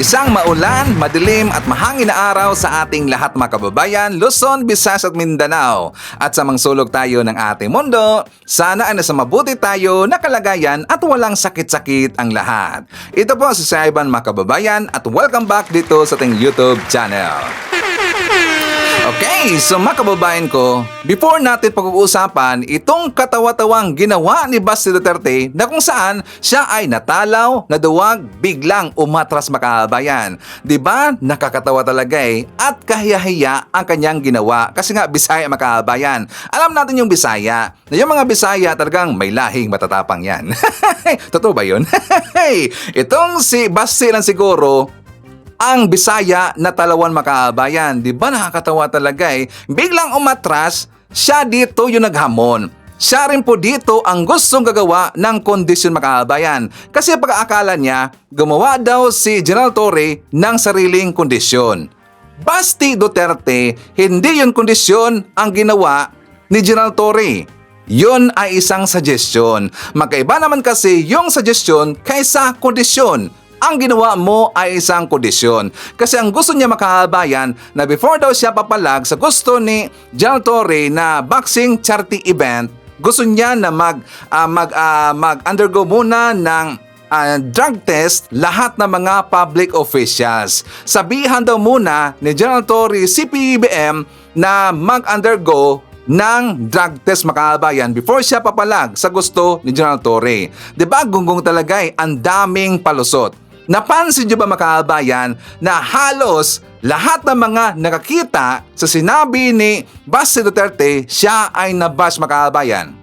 Isang maulan, madilim at mahangin na araw sa ating lahat mga kababayan, Luzon, Visayas at Mindanao. At sa mangsulog tayo ng ating mundo, sana ay nasa mabuti tayo na kalagayan at walang sakit-sakit ang lahat. Ito po si Sir Ivan mga kababayan at welcome back dito sa ating YouTube channel. Okay, so mga kababayan ko, before natin pag-uusapan itong katawa-tawang ginawa ni Basti Duterte na kung saan siya ay natalaw, naduwag, biglang umatras mga kababayan. Diba? Nakakatawa talaga eh. At kahiyahiya ang kanyang ginawa kasi nga Bisaya mga kababayan. Alam natin yung Bisaya, na yung mga Bisaya talagang may lahing matatapang yan. Totoo ba yun? Itong si Basti lang siguro, ang Bisaya na talawan makabayan. Di ba nakakatawa talaga eh? Biglang umatras, siya dito yung naghamon. Siya rin po dito ang gustong gagawa ng kondisyon makabayan. Kasi pag-aakala niya, gumawa daw si General Torre ng sariling kondisyon. Basti Duterte, hindi yun kondisyon ang ginawa ni General Torre. Yun ay isang suggestion. Magkaiba naman kasi yung suggestion kaysa kondisyon. Ang ginawa mo ay isang kondisyon. Kasi ang gusto niya makabayan na before daw siya papalag sa gusto ni General Torre na boxing charity event, gusto niya na mag-undergo muna ng drug test lahat ng mga public officials. Sabihan daw muna ni General Torre si PBBM na mag-undergo ng drug test makabayan before siya papalag sa gusto ni General Torre. Diba gunggong talaga eh, ang daming palusot. Napansin niyo ba makabayan na halos lahat ng mga nakakita sa sinabi ni Basti Duterte, siya ay nabash makabayan?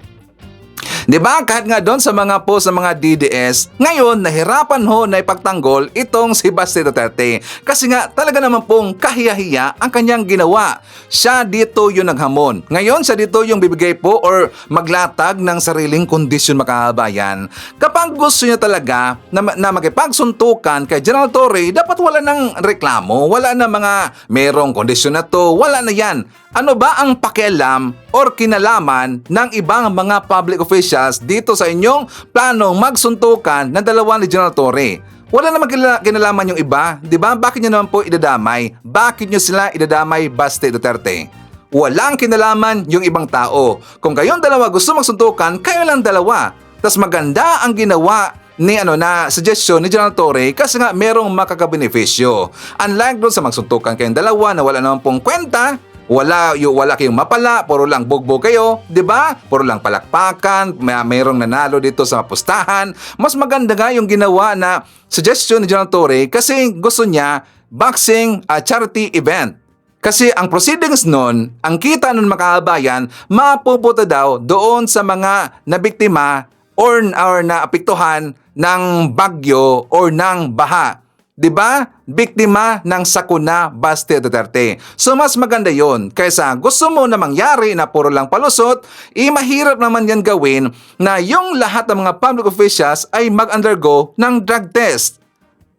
Diba? Kahit nga doon sa mga post ng mga DDS, ngayon nahirapan ho na ipagtanggol itong si Basti Duterte. Kasi nga talaga naman pong kahiyahiya ang kanyang ginawa. Siya dito yung naghamon. Ngayon siya dito yung bibigay po or maglatag ng sariling kondisyon makabayan. Kapag gusto niya talaga na makipagsuntukan kay General Torre, dapat wala ng reklamo, wala na mga merong kondisyon na to, wala na yan. Ano ba ang pakialam or kinalaman ng ibang mga public officials dito sa inyong planong magsuntukan ng dalawa ni General Torre? Wala naman kinalaman yung iba, di ba? Bakit nyo naman po idadamay? Bakit nyo sila idadamay, Basti Duterte? Walang kinalaman yung ibang tao. Kung kayong dalawa gusto magsuntukan, kayo lang dalawa. Tas maganda ang ginawa ni na suggestion ni General Torre kasi nga merong makakabenepisyo. Unlike doon sa magsuntukan kayong dalawa na wala naman pong kwenta, wala kayong mapala, puro lang bugbog kayo, 'di ba? Puro lang palakpakan, mayroong nanalo dito sa pustahan. Mas maganda nga yung ginawa na suggestion ni General Torre kasi gusto niya boxing charity event. Kasi ang proceedings nun, ang kita nun makabayan, mapupunta daw doon sa mga nabiktima or naapektuhan ng bagyo or ng baha. 'Di ba? Biktima ng sakuna Basti Duterte. So mas maganda 'yon kaysa gusto mo na mangyari na puro lang palusot, mahirap naman 'yan gawin na yung lahat ng mga public officials ay mag-undergo ng drug test.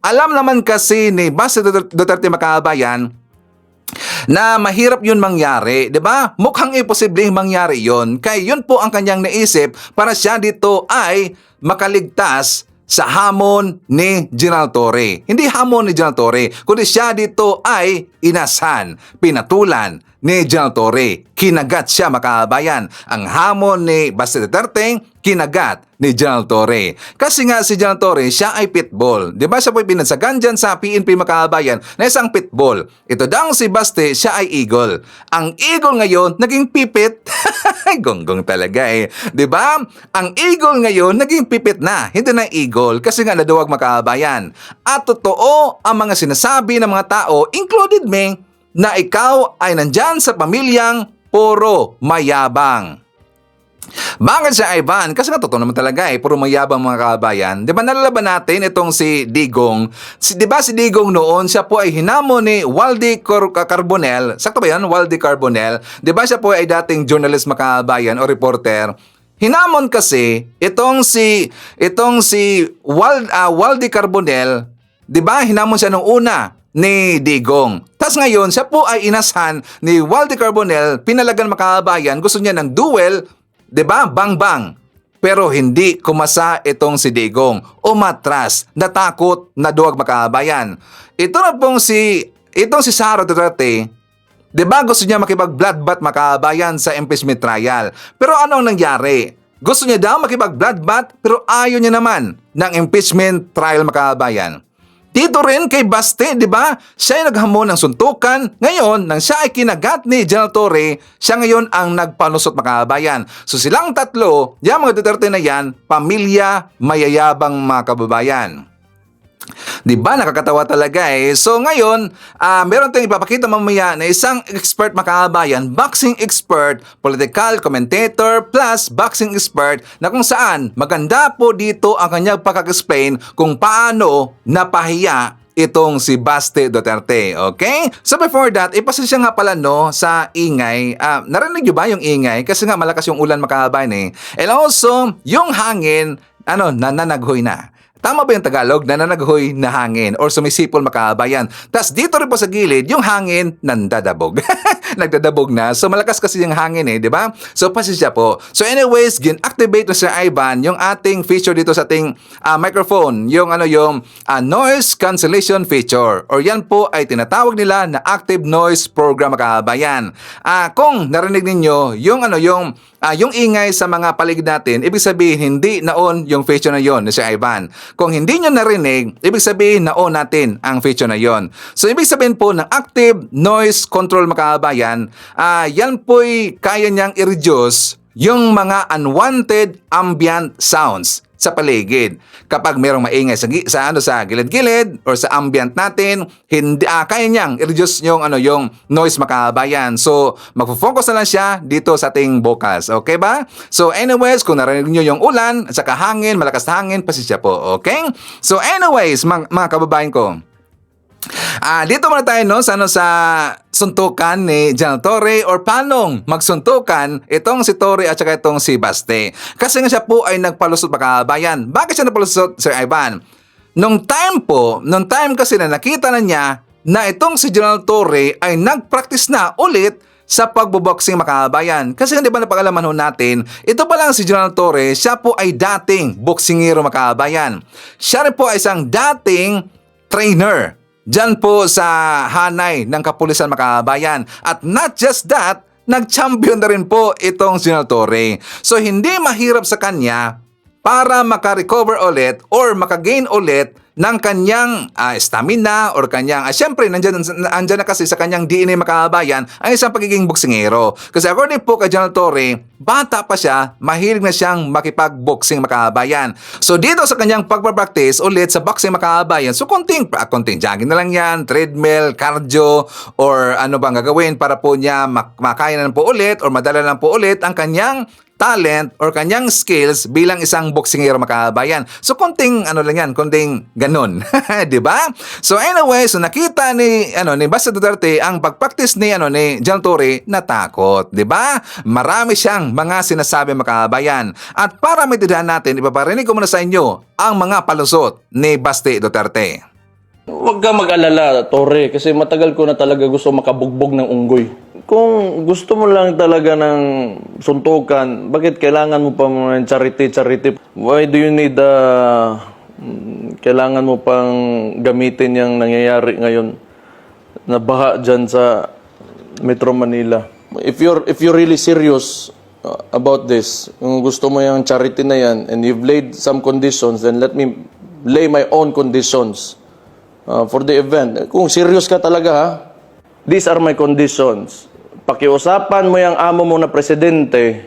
Alam naman kasi ni Basti Duterte makabayan na mahirap yun mangyari, di ba? Mukhang imposibleng mangyari yun. Kaya yun po ang kanyang naisip para siya dito ay makaligtas sa hamon ni General Torre. Hindi hamon ni General Torre, kundi siya dito ay inasan, pinatulan ni General Torre. Kinagat siya makabayan. Ang hamon ni Basti Duterte, kinagat ni General Torre. Kasi nga si General Torre, siya ay pitbull. Di ba siya po'y pinagsagan dyan sa PNP makabayan na isang pitbull. Ito daw si Basti, siya ay eagle. Ang eagle ngayon, naging pipit. Gonggong talaga eh. Di ba? Ang eagle ngayon, naging pipit na. Hindi na eagle kasi nga naduwag makabayan. At totoo ang mga sinasabi ng mga tao, included me, na ikaw ay nandyan sa pamilyang puro mayabang. Bakit siya Ivan? Kasi nga totoo naman talaga eh, puro mayabang mga kabayan. Di ba nalalaban natin itong si Digong? Di ba si Digong noon, siya po ay hinamo ni Waldy Carbonell. Sakto ba yan? Waldy Carbonell. Di ba siya po ay dating journalist mga kabayan o reporter? Hinamon kasi itong si Waldy Carbonell, di ba hinamon siya nung una ni Digong. Tas ngayon, siya po ay inasahan ni Waldy Carbonell, pinalagan makabayan, gusto niya ng duel, 'di ba? Bang-bang. pero hindi kumasa itong si Digong. Umatras, natakot, naduwag makabayan. Itong si Sara Duterte, di ba gusto niya makipag-bloodbath makabayan sa impeachment trial? Pero ano ang nangyari? Gusto niya daw makipag-bloodbath pero ayaw niya naman ng impeachment trial makabayan. Dito rin kay Baste, di ba? Siya ay naghamon ng suntukan. Ngayon, nang siya ay kinagat ni General Torre, siya ngayon ang nagpalusot makabayan. So silang tatlo, yung mga Duterte na yan, pamilya, mayayabang mga kababayan. Di ba? Nakakatawa talaga eh. So ngayon, meron tayong ipapakita mamaya na isang expert makabayan, boxing expert, political commentator, plus boxing expert na kung saan maganda po dito ang kanyang pagkak-explain kung paano napahiya itong si Baste Duterte, okay? So before that, ipasensya nga pala no sa ingay. Narinig nyo ba yung ingay? Kasi nga malakas yung ulan makabayan eh. And also, yung hangin, nananaghoy na. Tama ba yung Tagalog? Nananaghoy na hangin or sumisipol makabayan. Tapos dito rin po sa gilid, yung hangin nandadabog. Nagdadabog na. So malakas kasi yung hangin eh, di ba? So pasensya po. So anyways, gin-activate na Sir Ivan yung ating feature dito sa ating microphone. Yung noise cancellation feature. Or yan po ay tinatawag nila na active noise program makabayan. Kung narinig ninyo yung ingay sa mga paligid natin, ibig sabihin hindi na-on yung feature na yon ni Sir Ivan. Kung hindi nyo narinig, ibig sabihin na-on natin ang feature na yon. So ibig sabihin po ng active noise control makabayan, yan po'y kaya niyang i-reduce yung mga unwanted ambient sounds sa paligid. Kapag merong maingay sa gilid-gilid or sa ambient natin, hindi kaya niyang i-reduce yung noise makabayan. So, magfo-focus na lang siya dito sa ating vocals. Okay ba? So, anyways, kung narinig niyo yung ulan at saka hangin, malakas na hangin, pasensya po. Okay? So, anyways, mga kababayan ko, dito muna tayo sa suntukan ni General Torre or paanong magsuntukan itong si Torre at saka itong si Baste. Kasi nga siya po ay nagpalusot makabayan. Bakit siya nagpalusot, Sir Ivan? Nung time kasi na nakita na niya na itong si General Torre ay nagpractice na ulit sa pagboboxing makabayan. Kasi di ba napag-alaman natin, ito pa lang si General Torre, siya po ay dating boksingero makabayan. Siya rin po ay isang dating trainer diyan po sa hanay ng kapulisan makabayan. At not just that, nag-champion na rin po itong General Torre. So hindi mahirap sa kanya para maka-recover ulit or maka-gain ulit ng kanyang stamina or kanyang, syempre, andyan na kasi sa kanyang DNA makabayan ang isang pagiging boksingero. Kasi according po kay General Torre, bata pa siya, mahilig na siyang makipag-boxing makabayan. So dito sa kanyang pagpapractice ulit sa boxing makabayan, so konting jogging na lang yan, treadmill, cardio, or ano bang gagawin para po niya makaya na po ulit or madala na po ulit ang kanyang talent or kanyang skills bilang isang boksingero makabayan. So konting konting ganun, 'di ba? So anyway, so nakita ni Baste Duterte ang pagpractice ni General Torre, natakot, 'di ba? Marami siyang mga sinasabi makabayan. At para maintindihan natin, ipaparinig ko muna sa inyo ang mga palusot ni Baste Duterte. Huwag ka mag-alala, Torre, kasi matagal ko na talaga gusto makabugbog ng unggoy. Kung gusto mo lang talaga ng suntukan, bakit kailangan mo pa ng charity? Why do you need kailangan mo pang gamitin yung nangyayari ngayon na baha dyan sa Metro Manila? If you're really serious about this, kung gusto mo yung charity na yan and you've laid some conditions, then let me lay my own conditions for the event. Kung serious ka talaga ha, these are my conditions. Pakiusapan mo yung amo mo na presidente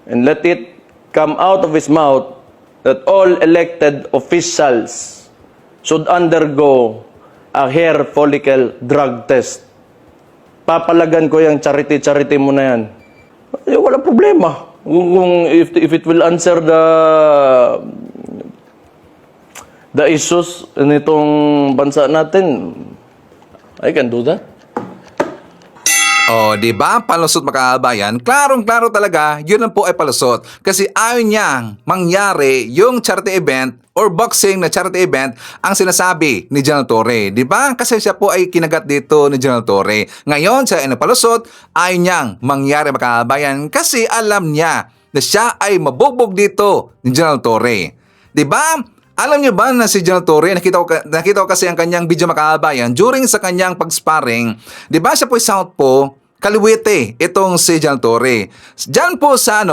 and let it come out of his mouth that all elected officials should undergo a hair follicle drug test. Papalagan ko yung charity mo na yan. Wala problema. If it will answer the issues nitong bansa natin, I can do that. Oh, di ba? Palusot makabayan. Klarong-klaro talaga, yun lang po ay palusot. Kasi ayaw niyang mangyari yung charity event or boxing na charity event ang sinasabi ni General Torre. Di ba? Kasi siya po ay kinagat dito ni General Torre. Ngayon, siya ay napalusot, ayaw niyang mangyari makabayan kasi alam niya na siya ay mabugbog dito ni General Torre. 'Di ba? Alam niyo ba na si General Torre, nakita ko kasi ang kanyang video makabayan during sa kanyang pag-sparring. 'Di ba siya po ay southpaw, kaliwete itong si General Torre. Diyan po sa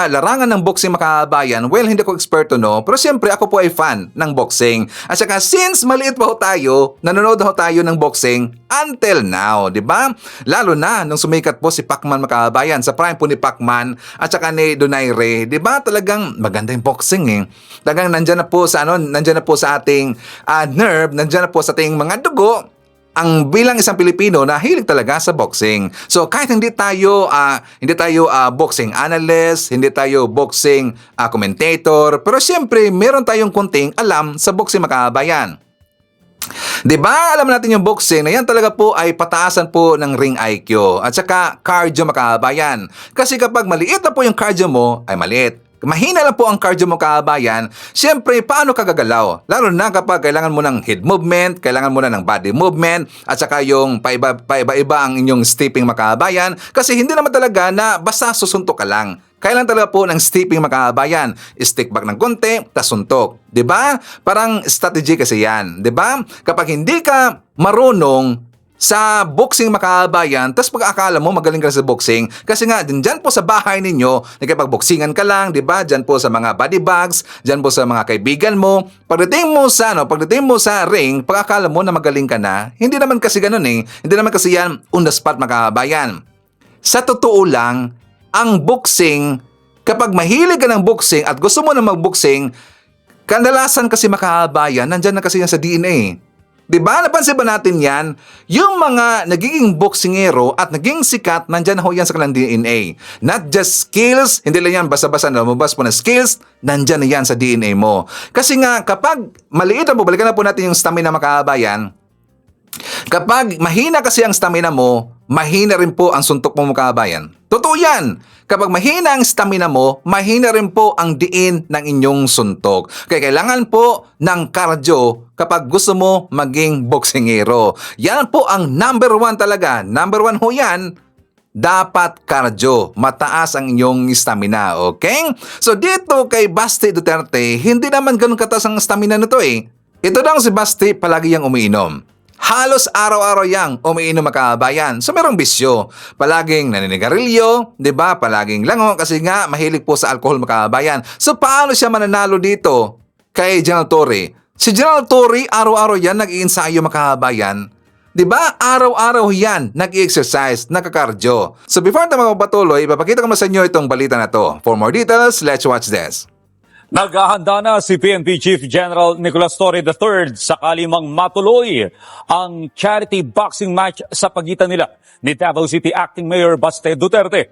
larangan ng boxing makabayan, well, hindi ko eksperto no, pero siyempre ako po ay fan ng boxing. At saka since maliit pa ho tayo, nanonood ho tayo ng boxing until now, di ba? Lalo na nung sumikat po si Pacman makabayan, sa prime po ni Pacman at saka ni Donaire, di ba? Talagang maganda yung boxing eh. Talagang nandiyan na po sa ating nerve, nandiyan na po sa ating mga dugo, ang bilang isang Pilipino na hilig talaga sa boxing. So kahit hindi tayo boxing analyst, hindi tayo boxing commentator, pero siyempre meron tayong konting alam sa boxing makabayan. 'Di ba? Alam natin yung boxing na yan talaga po ay pataasan po ng ring IQ at saka cardio makabayan. Kasi kapag maliit na po yung cardio mo, ay maliit. Mahina lang po ang cardio mo kabayan, siyempre paano ka gagalaw? Lalo na kapag kailangan mo ng head movement, kailangan mo na ng body movement, at saka yung paiba-iba ang inyong stepping makabayan, kasi hindi naman talaga na basta susuntok ka lang. Kailan talaga po ng stepping makabayan? Stick back ng konti, tas suntok. 'Di ba? Parang strategy kasi yan. 'Di ba? Kapag hindi ka marunong sa boxing makabayan, tas pag-akala mo magaling ka sa boxing, kasi nga dyan po sa bahay ninyo, nagkipag-boxingan ka lang, 'di ba? Dyan po sa mga body bags, dyan po sa mga kaibigan mo. Pagdating mo sa ring, pag-akala mo na magaling ka na, hindi naman kasi ganoon eh. Hindi naman kasi yan on the spot makabayan. Sa totoo lang, ang boxing, kapag mahilig ka ng boxing at gusto mo na mag-boxing, kadalasan kasi makabayan, nandyan na kasi yan sa DNA. Diba? Napansin ba natin yan? Yung mga nagiging boksingero at naging sikat, nandyan na ho yan sa kanilang DNA. Not just skills, hindi lang yan basta-basta lumabas po na skills, nandyan na yan sa DNA mo. Kasi nga, kapag maliit na po, balikan na po natin yung stamina makabayan, kapag mahina kasi ang stamina mo, mahina rin po ang suntok mo makabayan. Totoo yan! Kapag mahina ang stamina mo, mahina rin po ang diin ng inyong suntok. Kaya kailangan po ng cardio kapag gusto mo maging boksingero. Yan po ang number 1 talaga. Number 1 ho yan. Dapat cardio. Mataas ang inyong stamina. Okay? So dito kay Basti Duterte, hindi naman ganun kataas ang stamina nito eh. Ito daw si Basti, palagi yang umiinom. Halos araw-araw yang umiinom makabayan. So merong bisyo. Palaging naninigarilyo, 'di ba? Palaging lango kasi nga mahilig po sa alcohol makabayan. So paano siya mananalo dito kay General Torre? Si General Torre araw-araw yan nag-iensayo makabayan. 'Di ba? Araw-araw yan nag-exercise, nagka-cardio. So before tayo magpatuloy, ipapakita ko sa inyo itong balita na to. For more details, let's watch this. Naghahanda na si PNP Chief General Nicolas Torre III sakali mang matuloy ang charity boxing match sa pagitan nila ni Davao City Acting Mayor Baste Duterte.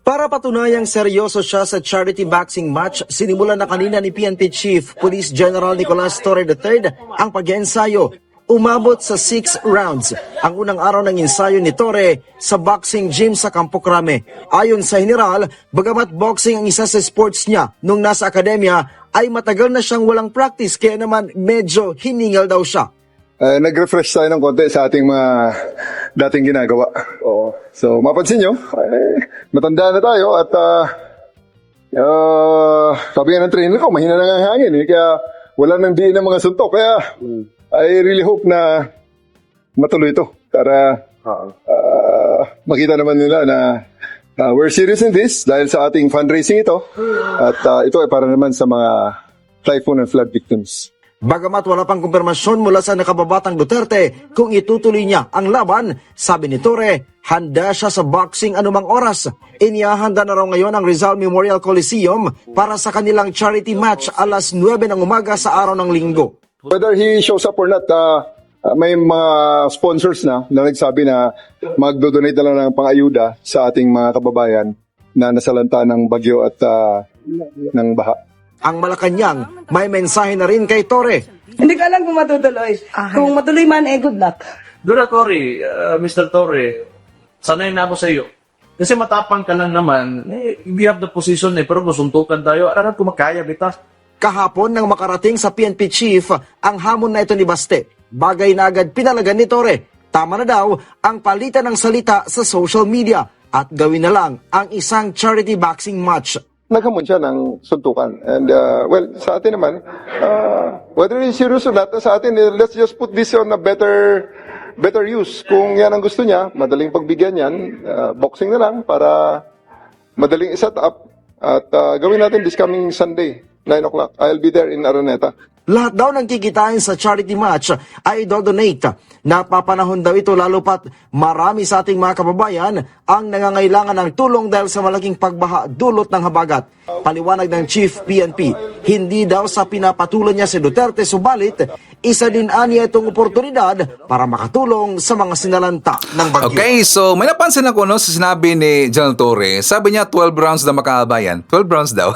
Para patunayang seryoso siya sa charity boxing match, sinimulan na kanina ni PNP Chief Police General Nicolas Torre III ang pag-ensayo. Umabot sa 6 rounds ang unang araw ng ensayo ni Torre sa boxing gym sa Campo Crame. Ayon sa general, bagamat boxing ang isa sa sports niya nung nasa akademya, ay matagal na siyang walang practice kaya naman medyo hiningal daw siya. Nag-refresh tayo ng konti sa ating mga dating ginagawa. Oo. So, mapansin nyo, matanda na tayo at sabi nga ng trainer ko, mahina na nga ang hangin. Kaya wala nang diin ng mga suntok. Kaya I really hope na matuloy ito para makita naman nila na we're serious in this dahil sa ating fundraising ito at ito ay para naman sa mga typhoon and flood victims. Bagamat wala pang kumpirmasyon mula sa nakababatang Duterte kung itutuloy niya ang laban, sabi ni Torre, handa siya sa boxing anumang oras. Inihahanda na raw ngayon ang Rizal Memorial Coliseum para sa kanilang charity match alas 9 ng umaga sa araw ng Linggo. Whether he shows up or not, may mga sponsors na nagsabi na magdo-donate na lang ng pang-ayuda sa ating mga kababayan na nasalanta ng bagyo at ng baha. Ang Malacanang may mensahe na rin kay Torre. Hindi ko alam kung matutuloy. Kung matuloy man, good luck. Dura Torre, Mr. Torre, sanay na ako sa iyo. Kasi matapang ka lang naman, we have the position pero gusuntukan tayo, ararat ko makaya, bitas. Kahapon nang makarating sa PNP Chief ang hamon na ito ni Baste. Bagay na agad pinalagan ni Torre. Tama na daw ang palitan ng salita sa social media. at gawin na lang ang isang charity boxing match. Naghamon siya ng suntukan. And well, sa atin naman, whether it's serious or not, sa atin, let's just put this on a better use. Kung yan ang gusto niya, madaling pagbigyan yan, boxing na lang para madaling iset up. At gawin natin this coming Sunday, 9 o'clock. I'll be there in Araneta. Lahat daw ng kikitain sa charity match ay do-donate. Napapanahon daw ito lalo pat marami sa ating mga kababayan ang nangangailangan ng tulong dahil sa malaking pagbaha dulot ng habagat. Paliwanag ng Chief PNP, hindi daw sa pinapatulan niya si Duterte, subalit isa din aniya itong oportunidad para makatulong sa mga sinalanta ng bagyo. Okay, so may napansin ako no, sa sinabi ni General Torre. Sabi niya 12 rounds na makabayan. 12 rounds daw.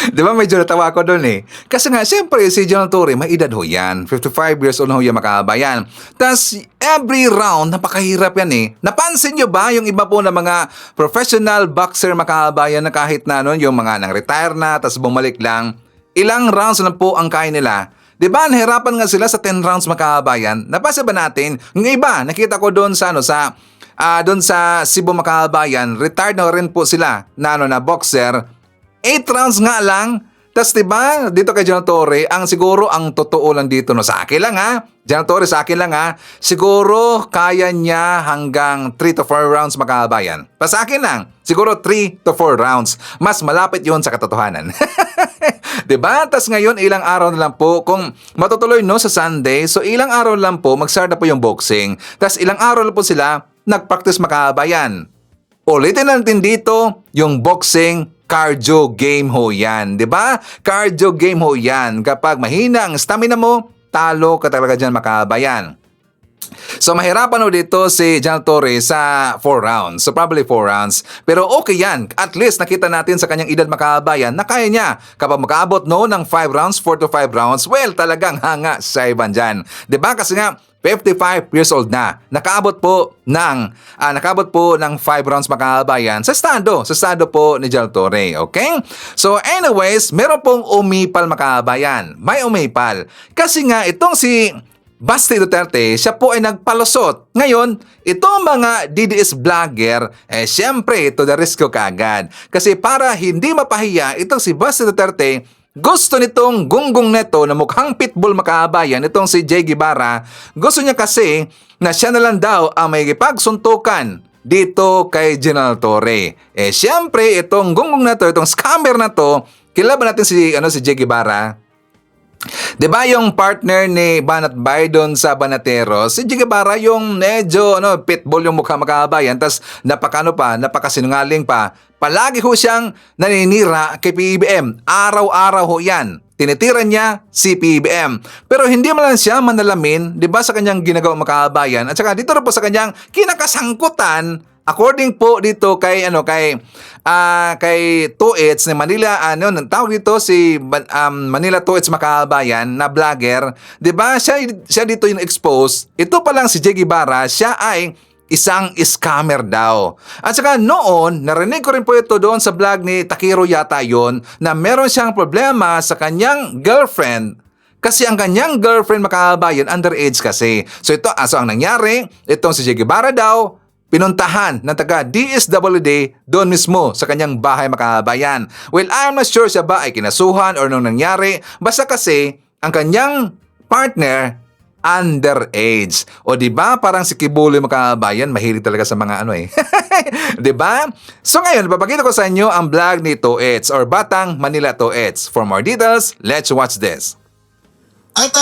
Di ba medyo natawa ako doon eh. Kasi nga, siyempre si General Torre, may edad ho yan. 55 years old na ho yan makabayan. Tapos every round, napakahirap yan eh. Napansin nyo ba yung iba po na mga professional boxer makabayan na kahit na nun, yung mga nang-retire na, tapos bumalik lang, ilang rounds na po ang kaya nila. Di ba, nahirapan nga sila sa 10 rounds makabayan. Napasa ba natin? Yung iba, nakita ko doon sa, doon sa Cebu makabayan, retired na rin po sila na boxer. 8 rounds nga lang. Tas diba, dito kay General Torre, ang siguro ang totoo lang dito, no, sa akin lang ha, General Torre, sa akin lang ha, siguro kaya niya hanggang 3 to 4 rounds makabayan. Pa sa akin lang, siguro 3 to 4 rounds. Mas malapit yun sa katotohanan. Diba? Tas ngayon, ilang araw na lang po, kung matutuloy no sa Sunday, so ilang araw lang po, mag-start na po yung boxing. Tas ilang araw lang po sila, nag-practice makabayan. Ulitin natin dito, yung boxing cardio game ho yan, di ba? Cardio game ho yan. Kapag mahina ang stamina mo, talo ka talaga dyan makabayan. So mahirapan ho dito si General Torre sa 4 rounds. So probably 4 rounds. Pero okay yan. At least nakita natin sa kanyang edad makabayan na kaya niya. Kapag makaabot no ng 5 rounds, 4 to 5 rounds, well talagang hanga sa iban dyan. Diba? Kasi nga 55 years old na. Nakaabot po ng 5 rounds makabayan sa estado po ni General Torre, okay? So anyways, meron pong umipal makabayan. May umipal. Kasi nga itong si Basti Duterte, siya po ay nagpalusot. Ngayon, itong mga DDS vlogger, syempre ito the risk ko kaagad. Kasi para hindi mapahiya itong si Basti Duterte, gusto nitong gunggong neto na mukhang pitbull makabayan, itong si Jay Guevara, gusto niya kasi na siya na lang daw ang may ipagsuntukan dito kay General Torre. Siyempre, itong gunggong neto, itong scammer na to, kilala ba natin si Jay Guevara? Diba yung partner ni Banat Bay doon sa Banateros, si Jay Guevara yung medyo pitbull yung mukha makabayan, tas napakasinungaling pa. Palagi ho siyang naninira kay PBBM. Araw-araw ho yan. Tinitira niya si PBBM. Pero hindi man lang siya manalamin, di ba, sa kanyang ginagawa makabayan. At saka dito rin po sa kanyang kinakasangkutan, according po dito kay Tuits ni Manila, tawag dito si Manila Tuits makabayan na vlogger, 'di ba? Siya dito yung expose. Ito pa lang si Jay Guevara, siya ay isang scammer daw. At saka noon, narinig ko rin po ito doon sa vlog ni Takiro yata yon, na meron siyang problema sa kanyang girlfriend. Kasi ang kanyang girlfriend makabayan, underage kasi. So ang nangyari, itong si Jay Guevara daw, pinuntahan ng taga DSWD doon mismo sa kanyang bahay makabayan. Well, I'm not sure siya ba ay kinasuhan or nung nangyari. Basta kasi, ang kanyang partner, underage. O diba, parang si Kibuloy makabayan, mahilig talaga sa mga diba? So ngayon, papakita ko sa inyo ang vlog ni Tuits or Batang Manila Tuits. For more details, let's watch this. At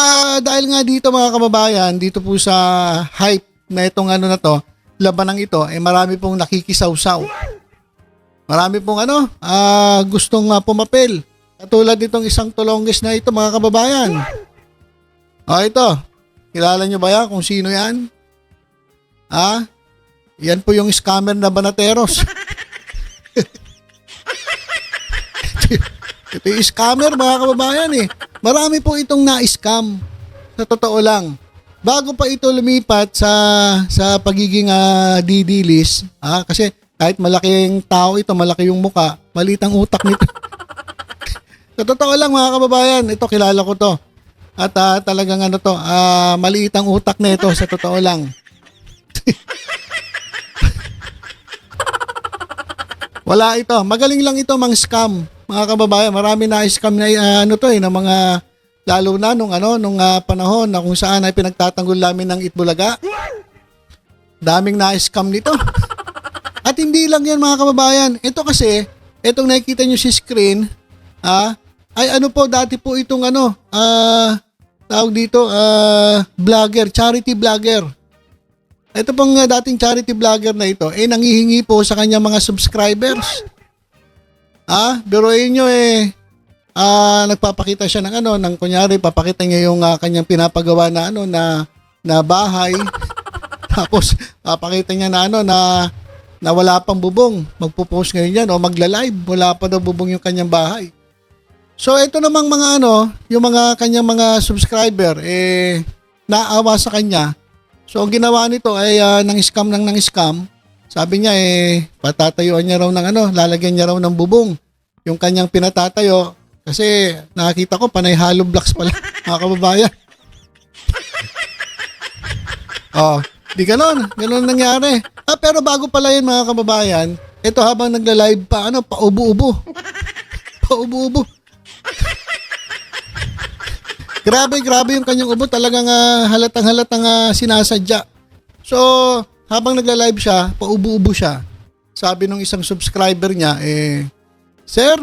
dahil nga dito mga kababayan, dito po sa hype na itong na to, labanang ito, marami pong nakikisawsaw. Marami pong gustong pumapel. Katulad itong isang tulongges na ito mga kababayan. Ito. Kilala nyo ba yan kung sino yan? Yan po yung scammer na Banateros. Ito yung scammer mga kababayan Marami po itong na-scam. Sa totoo lang. Bago pa ito lumipat sa pagiging didilis, kasi kahit malaking tao ito, malaki yung muka, maliit ang utak nito. Sa totoo lang mga kababayan, ito kilala ko to. At talagang maliit ang utak nito sa totoo lang. Wala ito. Magaling lang ito mang scam. Mga kababayan, marami na scam na ng mga lalo na nung panahon na kung saan ay pinagtatanggol namin ng Itbulaga. Daming na-scam nito. At hindi lang yan mga kababayan. Ito kasi, itong nakikita nyo si screen, ay dati po itong tawag dito, vlogger, charity vlogger. Ito pong dating charity vlogger na ito, nangihingi po sa kanyang mga subscribers. Biruin nyo nagpapakita siya ng kunyari, papakita niya yung kanyang pinapagawa na na bahay. Tapos papakita niya na wala pang bubong. Magpo-post ngayon yan o magla-live, wala pa daw bubong yung kanyang bahay. So ito namang mga yung mga kanyang mga subscriber naawa sa kanya. So ang ginawa nito ay nang scam. Sabi niya patatayuan niya raw ng lalagyan niya raw ng bubong yung kanyang pinatatayo kasi nakita ko panay hollow blocks pala mga kababayan. Di ganon nangyari. Pero bago pala yun mga kababayan, ito habang nagla-live pa paubo-ubo. Paubo-ubo. Grabe yung kanyang ubo, talagang halatang sinasadya. So, habang nagla-live siya, paubo-ubo siya. Sabi nung isang subscriber niya, Sir,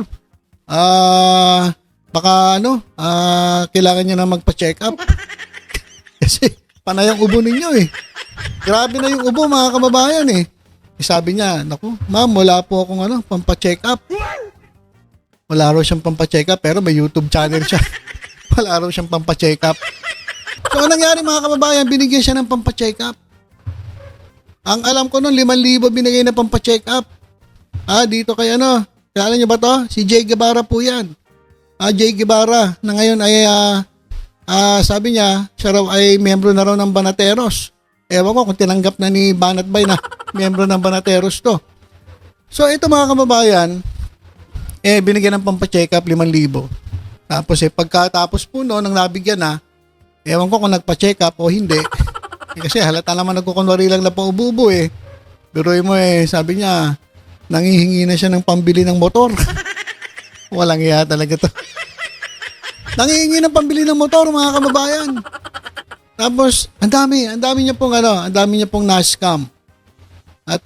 baka kailangan niya na magpa-check up. Kasi panay ang ubo ninyo Grabe na yung ubo mga kababayan Sabi niya, naku, ma'am, wala po akong pampa-check up. Wala raw siyang pampa-check up pero may YouTube channel siya. Wala raw siyang pampa-check up. So, anong nangyari mga kababayan? Binigyan siya ng pampa-check up. Ang alam ko noon, 5,000 binigay na pampa-check up. Dito kay kilala niyo ba to? Si Jay Guevara po yan. Jay Guevara na ngayon ay sabi niya, siya raw ay miyembro na raw ng Banateros. Ewan ko kung tinanggap na ni Banat Bay na miyembro ng Banateros to. So ito mga kababayan, binigyan ng pampa-check up 5,000. Tapos pagkatapos po nang nabigyan na, ewan ko kung nagpa-check up o hindi. Kasi halata naman nagkukunwari lang na paubo-ubo Biruin mo sabi niya, nangihingi na siya ng pambili ng motor. Walang iya talaga to. Nangihingi ng pambili ng motor mga kababayan. Tapos ang dami niya pong na-scam. At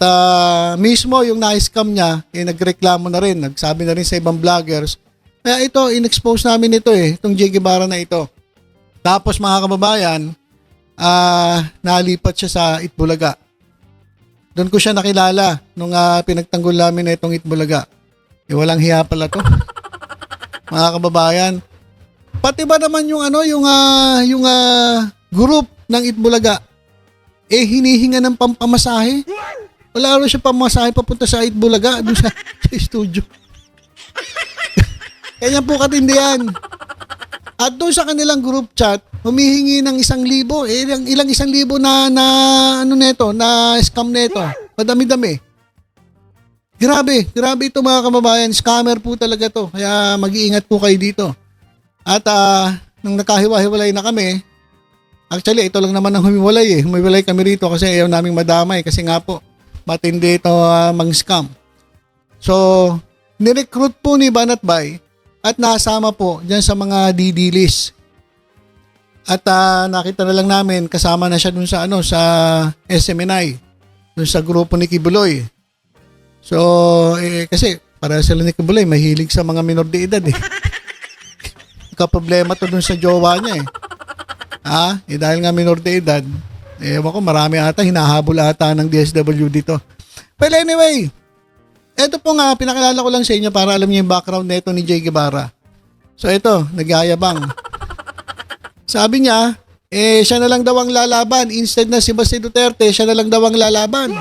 mismo yung na-scam niya, nagreklamo na rin, nagsabi na rin sa ibang vloggers. Kaya ito, in-expose namin ito itong Jay Guevara na ito. Tapos mga kababayan, nalipat siya sa Itbulaga. Doon ko siya nakilala nung pinagtanggol namin na itong Itbulaga. Walang hiya pala to. Mga kababayan, pati ba naman yung group ng Itbulaga, hinihinga ng pampamasahe. Wala rin siya pamasahe papunta sa Itbulaga doon sa studio. Kanya po katindi yan. At doon sa kanilang group chat, humihingi ng 1,000. Ilang 1,000 na scam neto. Madami-dami. Grabe ito mga kababayan. Scammer po talaga to. Kaya mag-iingat po kayo dito. At nung nakahiwa-hiwalay na kami, actually ito lang naman ang humiwalay Humiwalay kami rito kasi ayaw naming madamay kasi nga po, matindi ito mang-scam. So, nirecruit po ni Banat Bay at nasama po dyan sa mga DD list. At nakita na lang namin kasama na siya dun sa sa SMNI, dun sa grupo ni Kibuloy. So kasi para sila ni Kibuloy mahilig sa mga minor de edad Kaproblema to dun sa jowa niya dahil nga minor de edad, ewan ko, marami ata hinahabol ata ng DSWD dito. Well anyway, ito po nga, pinakilala ko lang sa inyo para alam niyo yung background nito ni Jay Guevara. So ito, nagyayabang. Sabi niya, siya na lang daw ang lalaban. Instead na si Baste Duterte, siya na lang daw ang lalaban.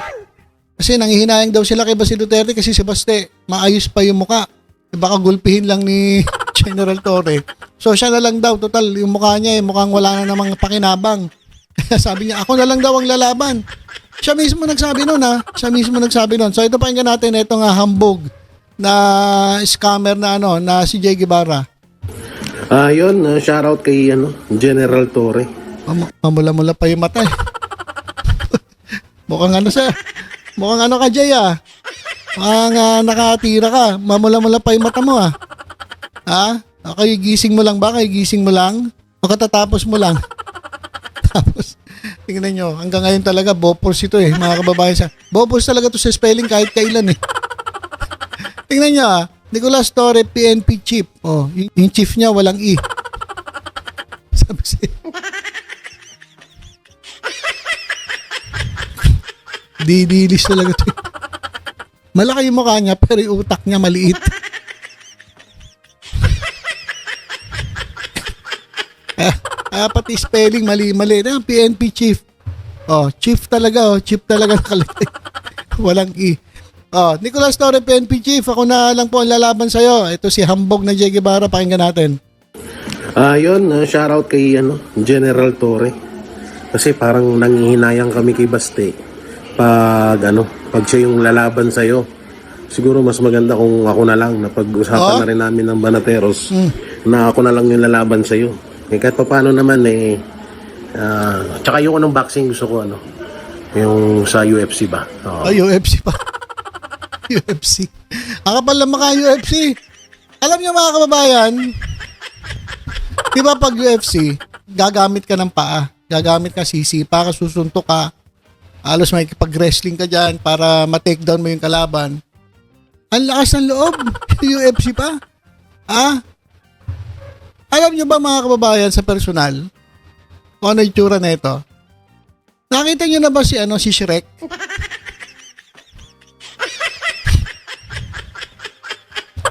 Kasi nanghihinayang daw sila kay Baste Duterte kasi si Baste, maayos pa yung muka. Baka gulpihin lang ni General Torre. So siya na lang daw, total, yung mukha niya mukhang wala na namang pakinabang. Sabi niya, ako na lang daw ang lalaban. Siya mismo nagsabi nun So ito pakinggan natin itong hambog na scammer na si Jay Guevara. Yun, shoutout kay General Torre. Mamula-mula pa yung mata Mukhang ka Jay Nakatira ka. Mamula-mula pa yung mata mo ah. Ha? Okay, gising mo lang ba? Gising mo lang? O katatapos mo lang? Tapos, tingnan nyo, hanggang ngayon talaga, Bopors ito eh, mga kababayan sa. Bopors talaga to sa spelling kahit kailan eh. Tingnan nyo ah, Nicolas Torre, PNP chief. Oh, yung chief niya walang E. Sabi siya. Didilis talaga to. Malaki yung mukha niya pero yung utak niya maliit. Pati spelling mali-mali. PNP chief. Oh, chief talaga nakalagay. Walang E. Oh, Nicolas Torre, PNP chief. Ako na lang po ang lalaban sa'yo. Ito si Hambog na Jay Guevara. Pakinggan natin. Shoutout kay General Torre. Kasi parang nangihinayang kami kay Baste. Pag siya yung lalaban sa'yo. Siguro mas maganda kung ako na lang na pag-usapan na rin namin ng Banateros na ako na lang yung lalaban sa'yo. Kahit pa paano naman tsaka yung anong boxing gusto ko yung sa UFC ba? UFC pa. UFC. Ang kapal lang maka UFC. Alam niyo mga kababayan, di ba pag UFC, gagamit ka ng paa, gagamit ka sisipa ka, susuntok ka, halos may pag-wrestling ka dyan para ma-takedown mo yung kalaban. Ang lakas ng loob. UFC pa. Alam nyo ba mga kababayan sa personal, kung ano yung tsura na ito? Nakita nyo na ba si Shrek?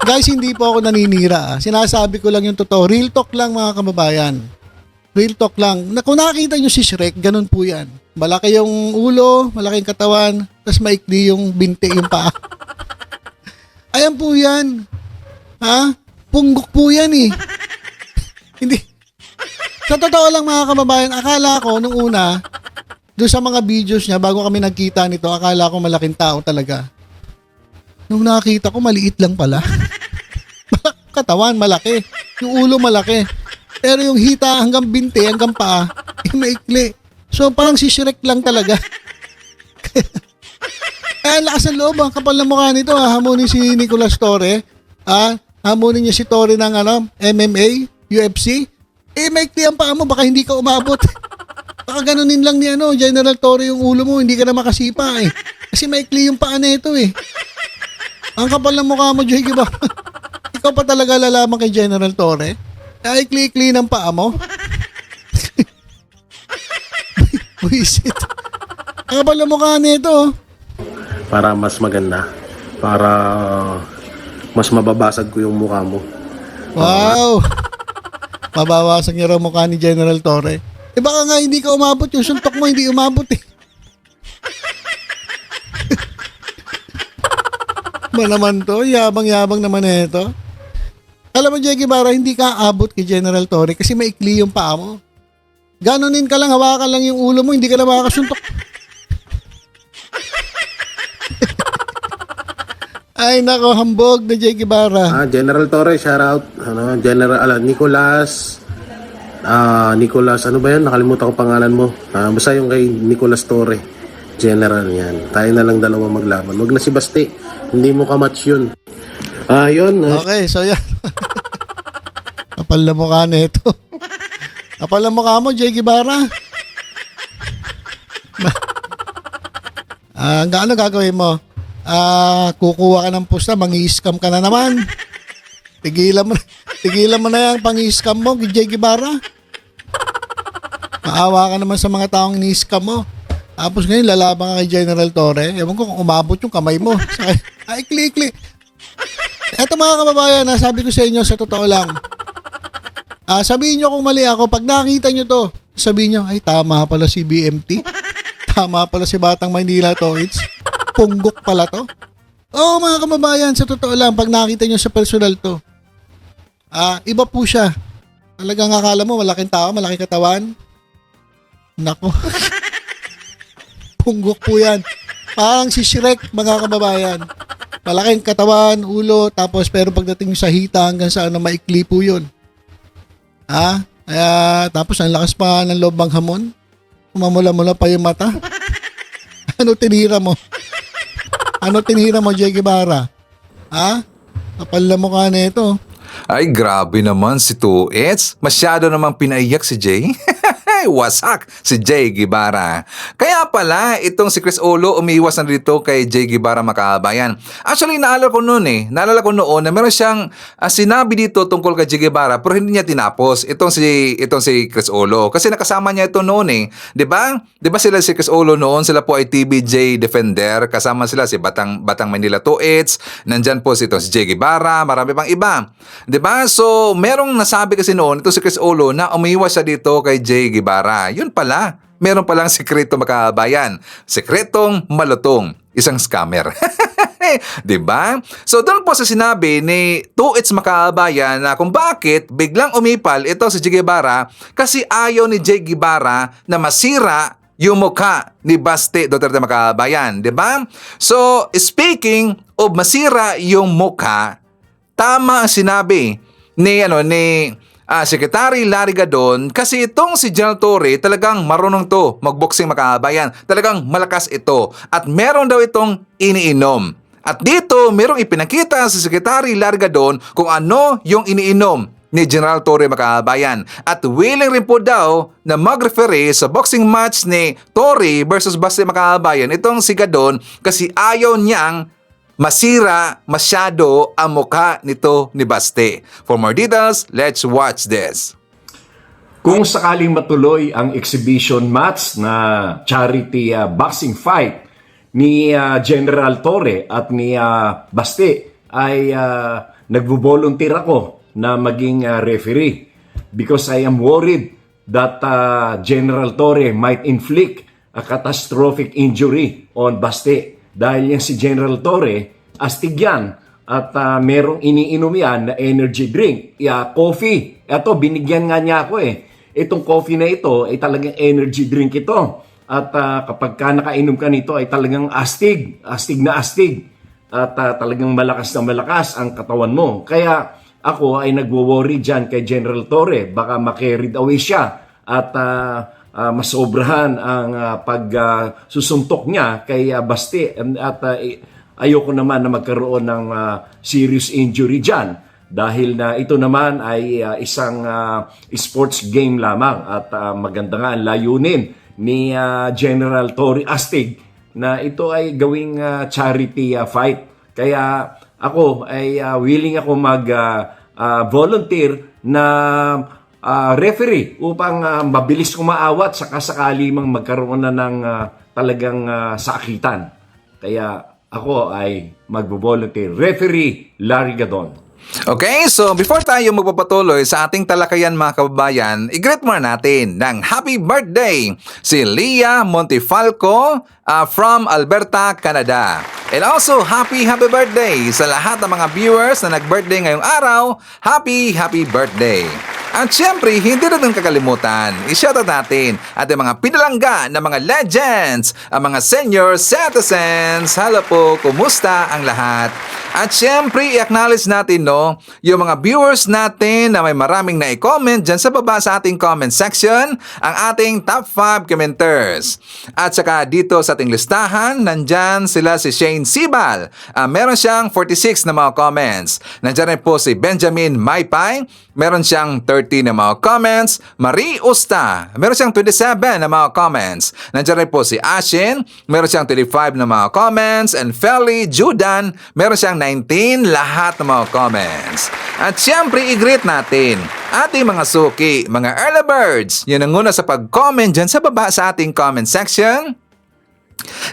Guys, hindi po ako naninira. Sinasabi ko lang yung totoo. Real talk lang mga kababayan. Real talk lang. Kung nakita nyo si Shrek, ganun po yan. Malaki yung ulo, malaki yung katawan, tapos maikli yung binti, yung paa. Ayan po yan. Punggok po yan eh. Hindi. Sa totoo lang mga kababayan, akala ko nung una, doon sa mga videos niya, bago kami nagkita nito, akala ko malaking tao talaga. Nung nakita ko, maliit lang pala. Katawan, malaki. Yung ulo, malaki. Pero yung hita hanggang binti, hanggang paa, maikli. So parang si Shrek lang talaga. Kaya lakas ng loob, kapal na mukha nito. Hamunin si Nicolas Torre. Hamunin niya si Torre ng MMA, UFC. Maikli ang paa mo, baka hindi ka umabot. Baka ganunin lang ni General Torre yung ulo mo, hindi ka na makasipa eh. Kasi maikli yung paa na ito eh. Ang kapal ng mukha mo, Jay Guevara. Ikaw pa talaga lalaman kay General Torre? Ikli-ikli ng paa mo? Buisit. Ang kapal ng mukha nito. Para mas maganda. Para mas mababasag ko yung mukha mo. Wow! Mabawasag niya raw mukha ni General Torre. Baka nga hindi ka umabot. Yung suntok mo hindi umabot eh. Ba naman to? Yabang-yabang naman ito. Alam mo, Jay Guevara, hindi ka abot kay General Torre kasi maikli yung paa mo. Ganunin ka lang, hawakan lang yung ulo mo, hindi ka na makakasuntok. Ay nako, hambog na Jay Guevara. General Torre, shoutout. General Nicolas. Nicolas, ano ba yan? Nakalimutan ko pangalan mo. Basta yung kay Nicolas Torre. General yan. Tayo na lang dalawa maglaban. Wag na si Basti. Hindi mo kamatch yun. Okay, so yan. Kapal na mukha na ito. Kapal na mukha mo, Jay Guevara. Gaano gagawin mo? Kukuha ka ng pusta, mangi-scam ka na naman. Tigilan mo na yung pang-scam mo, Jay Guevara. Maawa ka naman sa mga taong ni-scam mo. Tapos ngayon, lalaban ka kay General Torre. Ewan ko kung umabot yung kamay mo. Ikli-ikli. Eto mga kababayan, sabi ko sa inyo, sa totoo lang. Sabihin nyo kung mali ako, pag nakita nyo to, sabihin nyo, ay tama pala si BMT. Tama pala si Batang Maynila to. It's punggok pala to. Oo mga kababayan, sa totoo lang, pag nakita nyo sa personal to, iba po siya. Talagang akala mo, malaking tao, malaking katawan. Nako. Punggok po yan. Parang si Shrek, mga kababayan. Malaking katawan, ulo, tapos pero pagdating sa hita hanggang sa maikli po yun. Tapos ang lakas pa ng loob ng hamon. Mamula-mula pa yung mata. Ano tinira mo? Ano tinira mo, Jay Guevara? Ha? Kapal na mukha na ito. Ay, grabe naman si Tuits. Masyado namang pinaiyak si Jay. Wasak si Jay Guevara. Kaya pala, itong si Chris Olo umiiwas na dito kay Jay Guevara makabayan. Actually, naalala ko noon na meron siyang sinabi dito tungkol kay Jay Guevara pero hindi niya tinapos. Itong si Chris Olo. Kasi nakasama niya ito noon eh. 'Di ba? 'Di ba sila si Chris Olo noon? Sila po ay TBJ Defender. Kasama sila si Batang Manila Tuits. Nandyan po si Jay Guevara. Marami pang iba. 'Di ba? So, merong nasabi kasi noon ito si Chris Olo na umiiwas siya dito kay Jay Guevara. Yun pala, meron palang sekreto makabayan. Sekretong malutong, isang scammer. 'Di ba? So doon po sa sinabi ni Tuits makabayan na kung bakit biglang umipal ito si Jay Guevara kasi ayaw ni Jay Guevara na masira yung mukha ni Baste Duterte makabayan, 'di ba? So speaking of masira yung mukha, tama ang sinabi ni Secretary Larry Gadon kasi itong si General Torre talagang marunong to magboxing makabayan. Talagang malakas ito at meron daw itong iniinom. At dito merong ipinakita si Secretary Larry Gadon kung ano yung iniinom ni General Torre makabayan. At willing rin po daw na mag-referee sa boxing match ni Torre versus Baste makabayan itong si Gadon kasi ayaw niyang masira masyado ang mukha nito ni Baste. For more details, let's watch this. Kung sakaling matuloy ang exhibition match na charity boxing fight ni General Torre at ni Baste ay nagvo-volunteer ako na maging referee because I am worried that General Torre might inflict a catastrophic injury on Baste. Dahil yan si General Torre, astig yan. At merong iniinom yan na energy drink. Coffee. Ito, binigyan nga niya ako eh. Itong coffee na ito ay talagang energy drink ito. At kapag ka nakainom ka nito ay talagang astig. Astig na astig. At talagang malakas na malakas ang katawan mo. Kaya ako ay nagwo-worry dyan kay General Torre. Baka ma-carried away siya. At masobrahan ang pagsusuntok niya kay Baste at ayoko naman na magkaroon ng serious injury dyan dahil na ito naman ay isang sports game lamang at maganda nga ang layunin ni General Torre Astig na ito ay gawing charity fight. Kaya ako ay willing ako mag-volunteer na referee upang mabilis kumaawat sa kasakali mang magkaroon na ng talagang sakitan. Kaya ako ay magbo-volunteer. Referee Larry Gadon. Okay, so before tayo magpapatuloy sa ating talakayan mga kababayan, i-greet muna natin ng happy birthday si Leah Montifalco from Alberta, Canada. And also, happy birthday sa lahat ng mga viewers na nag-birthday ngayong araw. Happy birthday! At syempre, hindi natin kakalimutan, i-shoutout natin ating mga pinalangga na mga legends, ang mga senior citizens. Hello po, kumusta ang lahat? At syempre, i-acknowledge natin yung mga viewers natin na may maraming na-comment dyan sa baba sa ating comment section, ang ating top 5 commenters. At saka dito sa ating listahan, nandyan sila si Shane Sibal. Meron siyang 46 na mga comments. Nandyan rin po si Benjamin Maypay. Meron siyang 30 na mga comments. Marie Usta, meron siyang 27 na mga comments. Nandiyan rin po si Ashin, meron siyang 35 na mga comments. And Feli Judan, meron siyang 19 lahat ng mga comments. At syempre, i-greet natin ating mga suki, mga early birds. Yun ang una sa pag-comment dyan sa baba sa ating comment section.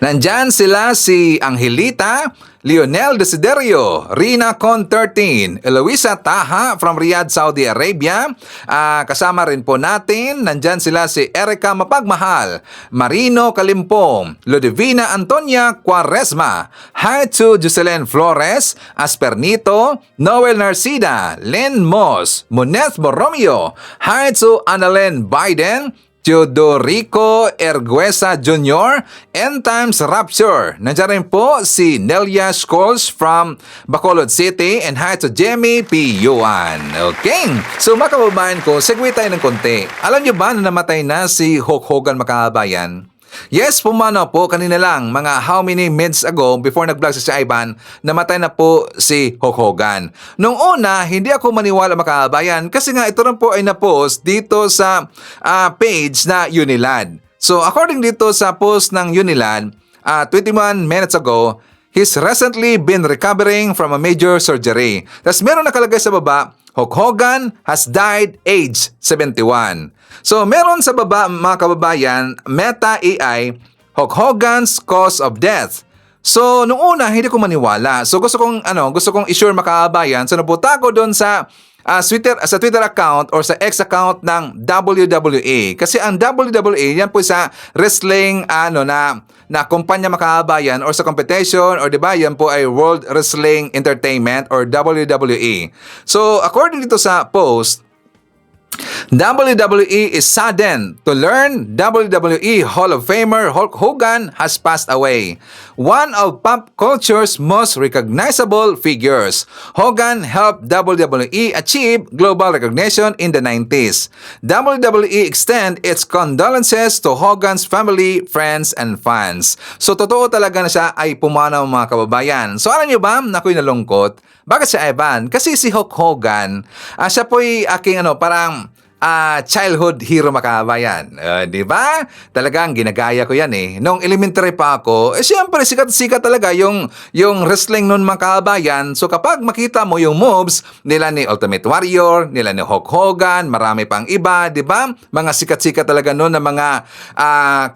Nandyan sila si Angelita, Lionel Desiderio, Rina Con 13, Eloisa Taha from Riyadh, Saudi Arabia. Kasama rin po natin, nandyan sila si Erica Mapagmahal, Marino Kalimpong, Ludivina Antonia Quaresma, hi to Jocelyn Flores, Aspernito, Noel Narcida, Len Moss, Munez Borromeo, hi to Annalyn Biden, Teodorico Erguesa Jr., End Times Rapture. Nandiyan rin po si Nelia Scholes from Bacolod City and hi to Jamie P. Yuan. Okay. So mga kababayan ko, segue tayo ng konti. Alam niyo ba na namatay na si Hulk Hogan mga kababayan? Yes, pumanaw po kanina lang, mga how many minutes ago before nag-vlog si Ivan, namatay na po si Hulk Hogan. Nung una, hindi ako maniwala mga kabayan kasi nga ito rin po ay na-post dito sa page na Unilad. So according dito sa post ng Unilad, 21 minutes ago, he's recently been recovering from a major surgery. Tapos meron nakalagay sa baba, Hulk Hogan has died age 71. So meron sa baba mga kababayan, Meta AI, Hulk Hogan's cause of death. So nung una hindi ko maniwala. So gusto kong i-sure mga kababayan. So napunta ko doon sa Twitter account or sa X account ng WWE. Kasi ang WWE, yan po sa wrestling na kumpanya makabayan or sa competition or 'di ba? Yan po ay World Wrestling Entertainment or WWE. So according dito sa post, WWE is saddened to learn WWE Hall of Famer Hulk Hogan has passed away. One of pop culture's most recognizable figures, Hogan helped WWE achieve global recognition in the 90s. WWE extend its condolences to Hogan's family, friends, and fans. So totoo talaga na siya ay pumanaw mga kababayan. So alam niyo ba, ako'y nalungkot. Bakit si Evan? Kasi si Hulk Hogan, siya po'y aking parang childhood hero makabayan. Di ba? Talagang ginagaya ko yan eh. Nung elementary pa ako, siyempre sikat-sikat talaga yung wrestling nun makabayan. So kapag makita mo yung moves nila ni Ultimate Warrior, nila ni Hulk Hogan, marami pang iba, di ba? Mga sikat-sikat talaga nun na mga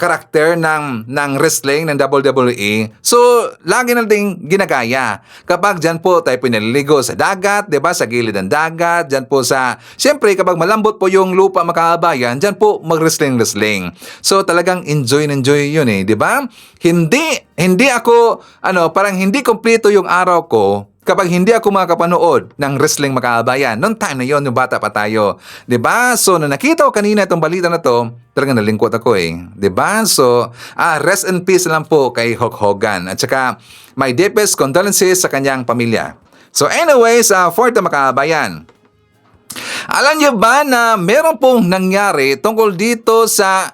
karakter ng wrestling ng WWE. So, lagi na ding ginagaya. Kapag dyan po tayo pinaliligo sa dagat, di ba? Sa gilid ng dagat, dyan po siyempre kapag malambot po yung lupa makabayan, dyan po mag-wrestling. So talagang enjoy yun eh, di ba? Hindi ako, parang hindi kompleto yung araw ko kapag hindi ako makapanood ng wrestling makabayan. Noong time na yon, yung bata pa tayo. Di ba? So, nung nakita ko kanina itong balita na to, talagang nalingkot ako eh. Di ba? So, rest in peace lang po kay Hulk Hogan. At saka, my deepest condolences sa kanyang pamilya. So, anyways, for the makabayan, alam niyo ba na meron pong nangyari tungkol dito sa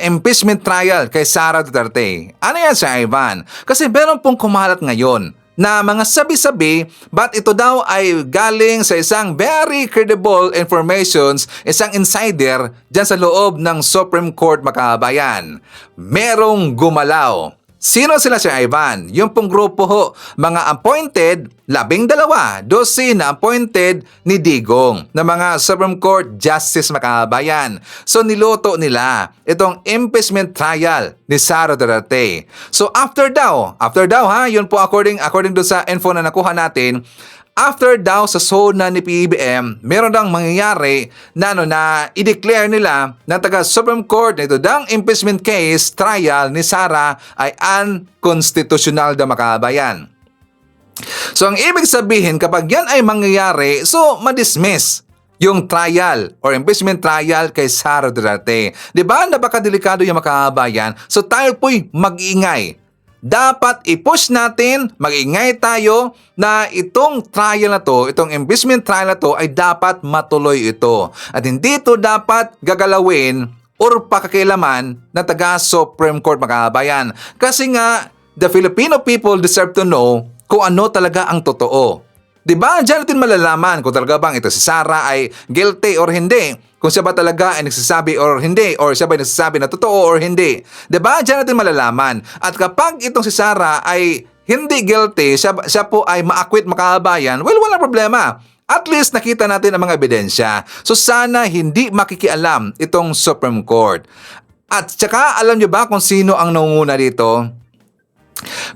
impeachment trial kay Sara Duterte? Ano yan sa Ivan? Kasi meron pong kumalat ngayon na mga sabi-sabi but ito daw ay galing sa isang very credible informations, isang insider dyan sa loob ng Supreme Court makabayan. Merong gumalaw. Sino sila si Ivan? Yung pong grupo ho, mga appointed, 12 na appointed ni Digong na mga Supreme Court Justice makabayan. So niluto nila itong impeachment trial ni Sara Duterte. So after daw ha, yun po according do sa info na nakuha natin, after daw sa zona ni PBBM, meron daw mangyayari na i-declare nila na taga Supreme Court na ito daw impeachment case trial ni Sara ay unconstitutional daw makabayan. So ang ibig sabihin kapag yan ay mangyayari, so madismiss yung trial or impeachment trial kay Sara Duterte. Diba? Napakadelikado yung makabayan. So tayo po'y mag-iingay. Dapat i-push natin, mag-ingay tayo na itong trial na to, itong impeachment trial na to ay dapat matuloy ito. At hindi ito dapat gagalawin or pakakilaman ng taga Supreme Court makabayan. Kasi nga, the Filipino people deserve to know kung ano talaga ang totoo. Diba? Diyan natin malalaman kung talaga bang ito si Sara ay guilty or hindi. Kung siya ba talaga ay nagsasabi or hindi. Or siya ba ay nagsasabi na totoo or hindi. Diba? Diyan natin malalaman. At kapag itong si Sara ay hindi guilty, siya po ay ma-acquit makabayan, well, walang problema. At least nakita natin ang mga ebidensya. So sana hindi makikialam itong Supreme Court. At saka alam nyo ba kung sino ang nangunguna dito?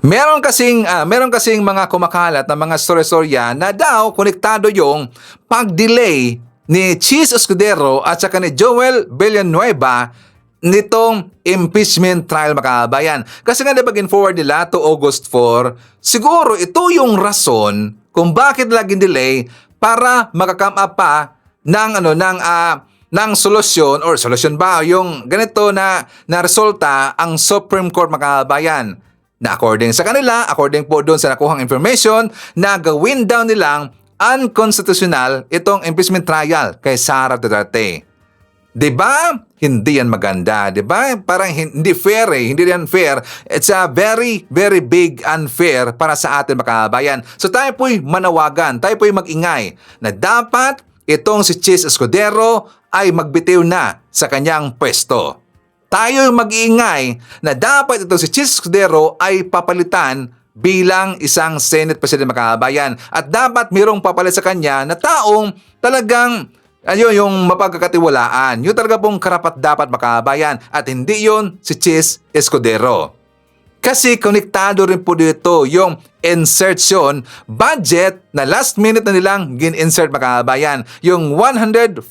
Meron kasing mga kumakalat na mga storya na daw konektado yung pag-delay ni Cheese Escudero at saka ni Joel Villanueva nitong impeachment trial makabayan. Kasi nga nabagin forward nila to August 4, siguro ito yung rason kung bakit laging delay para makakam up pa ng solusyon or solusyon ba yung ganito na resulta ang Supreme Court makabayan. Na according sa kanila, according po doon sa nakuhang information, na gawin daw nilang unconstitutional itong impeachment trial kay Sara Duterte. 'Di ba? Hindi yan maganda, 'di ba? Parang hindi fair eh, hindi yan fair. It's a very very big unfair para sa atin mga kabayan. So tayo po'y manawagan, tayo po'y mag-ingay na dapat itong si Chis Escudero ay magbitiw na sa kanyang pwesto. Tayo mag-iingay na dapat itong si Chis Escudero ay papalitan bilang isang Senate President mga kabayan. At dapat mayroong papalit sa kanya na taong talagang yung mapagkakatiwalaan. Yung talaga pong karapat-dapat makabayan. At hindi yon si Chis Escudero. Kasi konektado rin po dito yung insertion budget na last minute na nilang gin-insert makabayan. Yung 142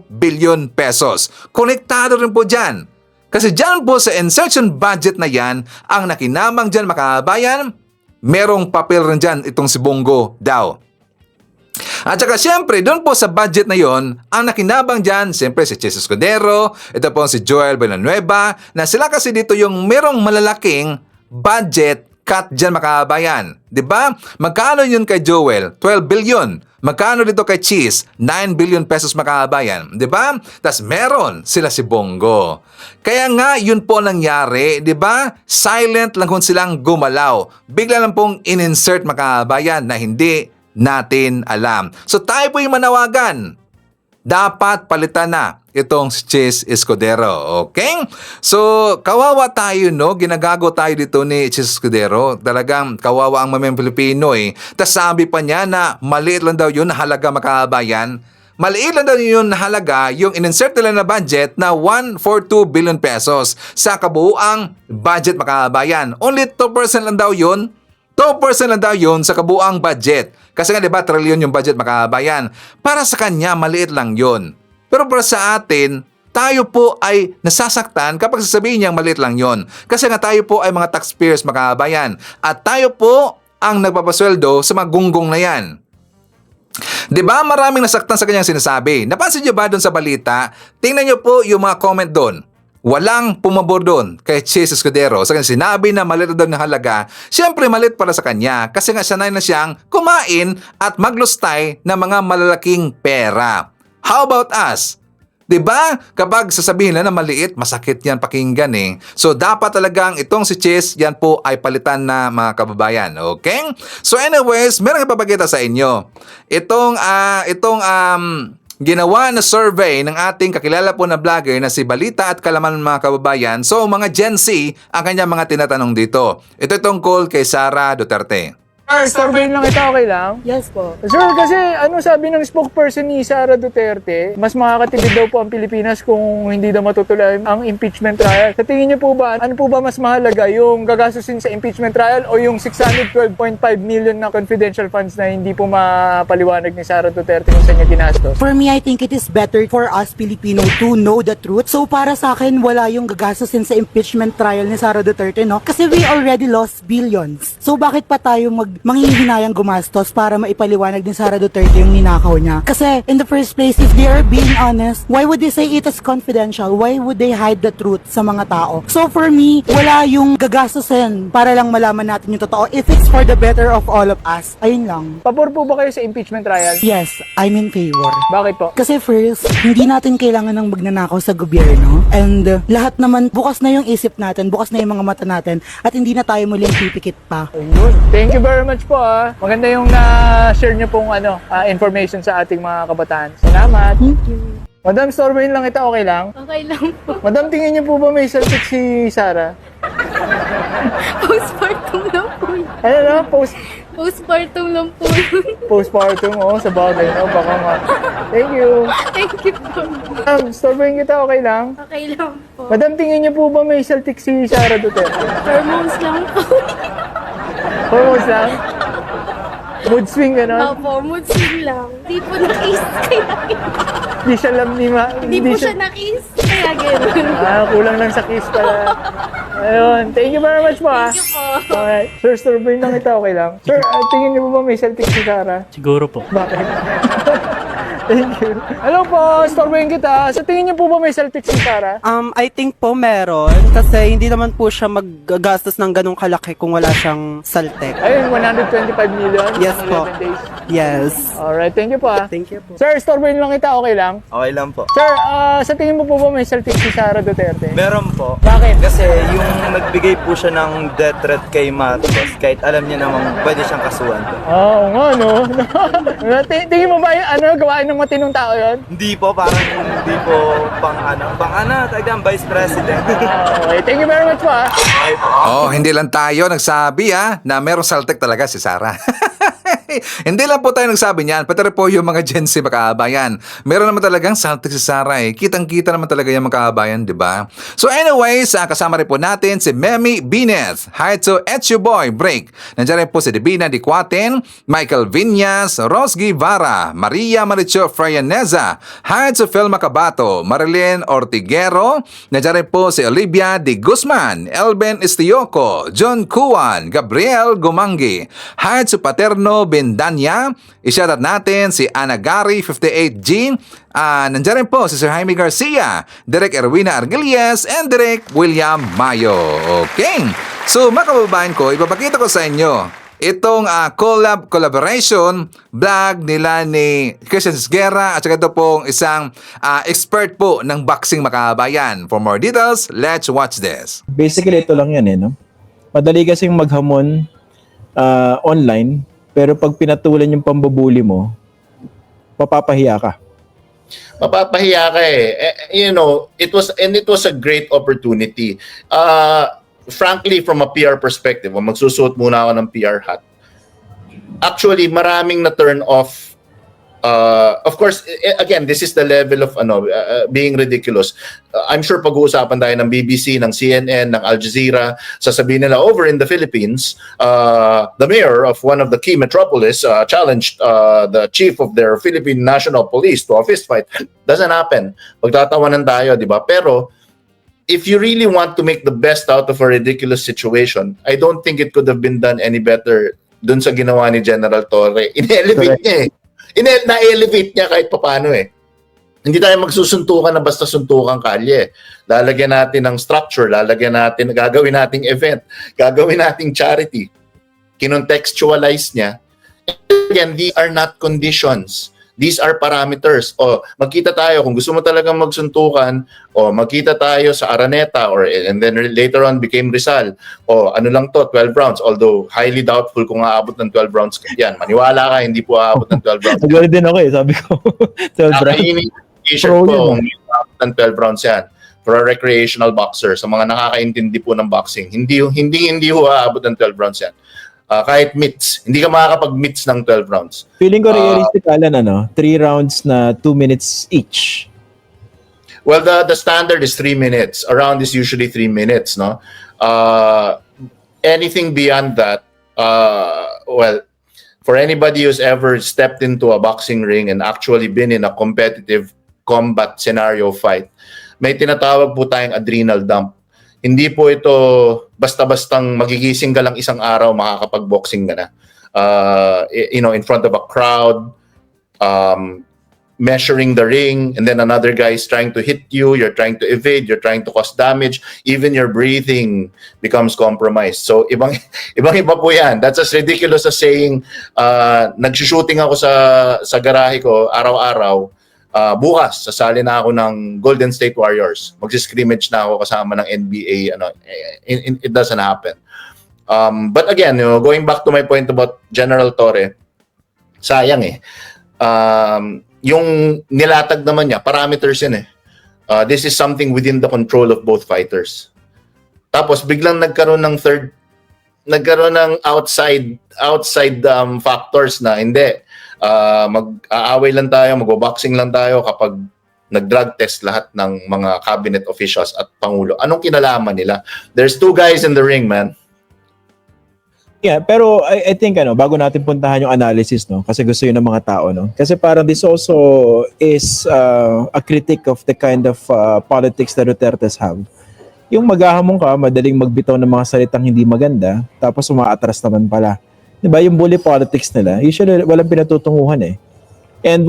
billion pesos. Konektado rin po dyan. Kasi dyan po sa insertion budget na yan, ang nakinamang dyan makabayan, merong papel rin dyan itong si Bongo daw. At saka siyempre, doon po sa budget na yon, ang nakinabang dyan, siyempre si Chis Escudero, ito po si Joel Villanueva, na sila kasi dito yung merong malalaking budget cut dyan makabayan. Diba? Magkano yun kay Joel? 12 billion. Magkano dito kay Chis? 9 billion pesos makabayan. Diba? Tas meron sila si Bongo. Kaya nga, yun po nangyari, diba? Silent lang kung silang gumalaw. Bigla lang pong in-insert makabayan na hindi natin alam. So tayo po yung manawagan. Dapat palitan na itong si Chis Escudero. Okay? So, kawawa tayo, no? Ginagago tayo dito ni Chis Escudero. Talagang kawawa ang mamayang Pilipino, eh. Tapos sabi pa niya na maliit lang daw yun na halaga makabayan. Maliit lang daw yun na halaga yung in-insert nila na budget na 142 billion pesos sa kabuuang budget makabayan. Only 2% lang daw yun. 2% lang daw yun sa kabuang budget. Kasi nga diba, trilyon yung budget makabayan. Para sa kanya, maliit lang yun. Pero para sa atin, tayo po ay nasasaktan kapag sasabihin niyang maliit lang yun. Kasi nga tayo po ay mga taxpayers makabayan. At tayo po ang nagpapasweldo sa mga gunggong na yan. Diba maraming nasaktan sa kanyang sinasabi? Napansin niyo ba doon sa balita? Tingnan niyo po yung mga comment doon. Walang pumabor doon kay Chis Escudero. Sa kanya sinabi na maliit daw ng halaga, siyempre maliit para sa kanya kasi nga sanay na siyang kumain at maglustay ng mga malalaking pera. How about us? Diba? Kapag sasabihin na maliit, masakit yan pakinggan eh. So dapat talagang itong si Chis, yan po ay palitan na mga kababayan. Okay? So anyways, meron ipapakita sa inyo. Ginawa na survey ng ating kakilala po na vlogger na si Balita at Kalaman mga kababayan. So mga Gen Z ang kanyang mga tinatanong dito. Ito tungkol kay Sara Duterte. Survey lang ito, okay lang? Yes po. Sir, kasi ano sabi ng spokesperson ni Sara Duterte, mas makakatipid daw po ang Pilipinas kung hindi daw matutuloy ang impeachment trial. Sa tingin niyo po ba, ano po ba mas mahalaga, yung gagastusin sa impeachment trial o yung 612.5 million na confidential funds na hindi po mapaliwanag ni Sara Duterte kung saan niya ginastos? For me, I think it is better for us Filipino to know the truth. So para sa akin, wala yung gagastusin sa impeachment trial ni Sara Duterte, no? Kasi we already lost billions. So bakit pa tayo manghihinayang gumastos para maipaliwanag ni Sara Duterte yung ninakaw niya? Kasi in the first place, if they are being honest, why would they say it is confidential? Why would they hide the truth sa mga tao? So for me, wala yung gagastusin para lang malaman natin yung totoo. If it's for the better of all of us, ayun lang. Pabor po ba kayo sa impeachment trial? Yes, I'm in favor. Bakit po? Kasi first, hindi natin kailangan ng magnanakaw sa gobyerno. And lahat naman, bukas na yung isip natin, bukas na yung mga mata natin, at hindi na tayo muling pipikit pa. Ayun. Thank you very much po ah. Maganda yung na-share niyo pong information sa ating mga kabataan. Salamat. Thank you. Madam, storbayin lang kita, okay lang? Okay lang po. Madam, tingin niyo po ba may saltik si Sara? Postpartum lang po. Ano na? Postpartum lang po. Postpartum, sa bagay na. Baka nga. Thank you. Thank you po. Madam, storbayin kita, okay lang? Okay lang po. Madam, tingin niyo po ba may saltik si Sara Duterte? Hormones lang po. Hormones lang? Mood swing, gano'n? Opo, mood swing lang. Di po na-kiss kaya Hindi siya alam ni Di po siya na-kiss kaya gano'n. Kulang lang sa kiss pala. Ayun. Thank you very much po Thank you po. Alright. Sir, storbayin lang kita, okay lang? Sir, tingin niyo po ba may saltik si Sara? Siguro po. Bakit? Thank you. Hello po, storboyin kita. Sa tingin niyo po ba may Celtics si Sarah? I think po meron kasi hindi naman po siya maggastos ng ganong kalaki kung wala siyang saltek. Ayun, 125 million? Yes in po. 11 days. Yes. Alright, thank you po ah. Thank you po. Sir, storboyin lang kita, okay lang? Okay lang po. Sir, sa tingin mo po ba may Celtics si Sara Duterte? Meron po. Bakit? Kasi yung nagbigay po siya ng death threat kay Marcos, kahit alam niya namang pwede siyang kasuhan. Oo nga, no? Tingin mo ba yung gawain ng matinong tao yun? Hindi po, parang hindi po talagang vice president. Okay, thank you very much po ah. Oh, hindi lang tayo nagsabi na merong saltek talaga si Sarah. Hindi lang po tayo nagsabi niyan, pati rin po yung mga Gen Z makaabayan. Meron naman talagang saltik si Sarah eh. Kitang-kita naman talaga yung makaabayan, di ba? So anyways, kasama rin po natin si Memi Bineth. Hi to Etchu Boy Break. Nandiyan rin po si Divina Dicuaten, Michael Viñas, Ros Guevara, Maria Maricho Frayaneza. Hi to Phil Macabato, Marilyn Ortiguero. Nandiyan rin po si Olivia Di Guzman, Elben Istioco, John Cuan, Gabriel Gumangi. Hi to Paterno Bendanya. I-shoutout natin si Anagari 58G. Nandiyan rin po si Sir Jaime Garcia, Derek Erwina Argelies, and Derek William Mayo. Okay. So mga kababayan ko, ipapakita ko sa inyo itong collaboration vlog nila ni Christian Sguerra at saka ito pong isang expert po ng boxing makabayan. For more details, let's watch this. Basically, ito lang yan no? Madali kasing maghamon online, pero pag pinatulan yung pambubuli mo, mapapahiya ka. Mapapahiya ka it was a great opportunity. Frankly, from a PR perspective, magsusuot muna ako ng PR hat. Actually, maraming na turn off. Of course, again, this is the level of being ridiculous. I'm sure pag-uusapan tayo ng BBC, ng CNN, ng Al Jazeera, sasabihin nila over in the Philippines, the mayor of one of the key metropolis challenged the chief of their Philippine National Police to a fist fight. Doesn't happen. Pagtatawanan tayo, di ba? Pero if you really want to make the best out of a ridiculous situation, I don't think it could have been done any better dun sa ginawa ni General Torre. In-elevate niya na-elevate niya kahit papaano Hindi tayo magsusuntukan na basta suntukan kalye. Lalagyan natin ng structure, gagawin nating event, gagawin nating charity. Kinontextualize niya. Again, these are not conditions. These are parameters. O magkita tayo kung gusto mo talagang magsuntukan, o magkita tayo sa Araneta and then later on became Rizal. O ano lang to, 12 rounds. Although highly doubtful kung aabot ng 12 rounds yan. Maniwala ka, hindi po aabot ng 12 rounds. Nagwala din ako sabi ko. 12 rounds. T-shirt ko, hindi aabot ng 12 rounds yan. For a recreational boxer, sa mga nakakaintindi po ng boxing, hindi ho aabot ng 12 rounds yan. Kahit mitts. Hindi ka makakapag-mitts ng 12 rounds. Feeling ko realistic, Alan, 3 rounds na 2 minutes each. Well, the standard is 3 minutes. A round is usually 3 minutes, no? Anything beyond that, for anybody who's ever stepped into a boxing ring and actually been in a competitive combat scenario fight, may tinatawag po tayong adrenal dump. Hindi po ito basta-bastang magigising ka lang isang araw, makakapag-boxing ka na. In front of a crowd, measuring the ring, and then another guy is trying to hit you, you're trying to evade, you're trying to cause damage, even your breathing becomes compromised. So, ibang-iba po yan. That's as ridiculous as saying, nag-shooting ako sa garahe ko araw-araw, bukas, sasali na ako ng Golden State Warriors. Mag-scrimmage na ako kasama ng NBA. It doesn't happen. But again, going back to my point about General Torre, sayang yung nilatag naman niya, parameters yun This is something within the control of both fighters. Tapos biglang nagkaroon ng outside factors na hindi. Mag-aaway lang tayo, magbo-boxing lang tayo kapag nag-drug test lahat ng mga cabinet officials at pangulo. Anong kinalaman nila? There's 2 guys in the ring, man. Yeah, pero I think bago natin puntahan yung analysis, kasi gusto yun ng mga tao, kasi parang this also is a critic of the kind of politics that Duterte's have. Yung maghahamon ka, madaling magbitaw ng mga salitang hindi maganda, tapos umaatras naman pala. Diba, yung bully politics nila, usually walang pinatutunguhan And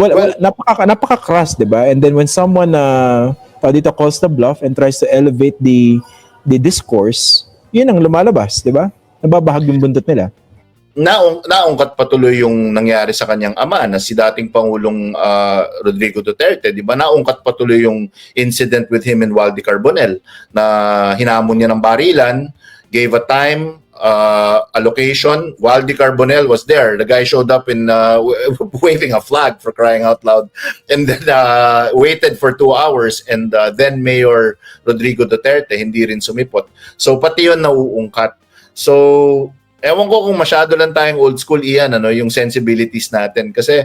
napaka-crass, di ba? And then when someone dito calls the bluff and tries to elevate the discourse, yun ang lumalabas, di ba? Nababahag yung buntot nila. Naungkat patuloy yung nangyari sa kanyang ama na si dating Pangulong Rodrigo Duterte, di ba? Naungkat patuloy yung incident with him and Waldy Carbonell na hinamon niya ng barilan, gave a time, a location. Waldy Carbonell was there. The guy showed up in waving a flag, for crying out loud, and then waited for 2 hours, and then Mayor Rodrigo Duterte hindi rin sumipot. So pati yun nauungkat. So ewan ko kung masyado lang tayong old school iyan, yung sensibilities natin. Kasi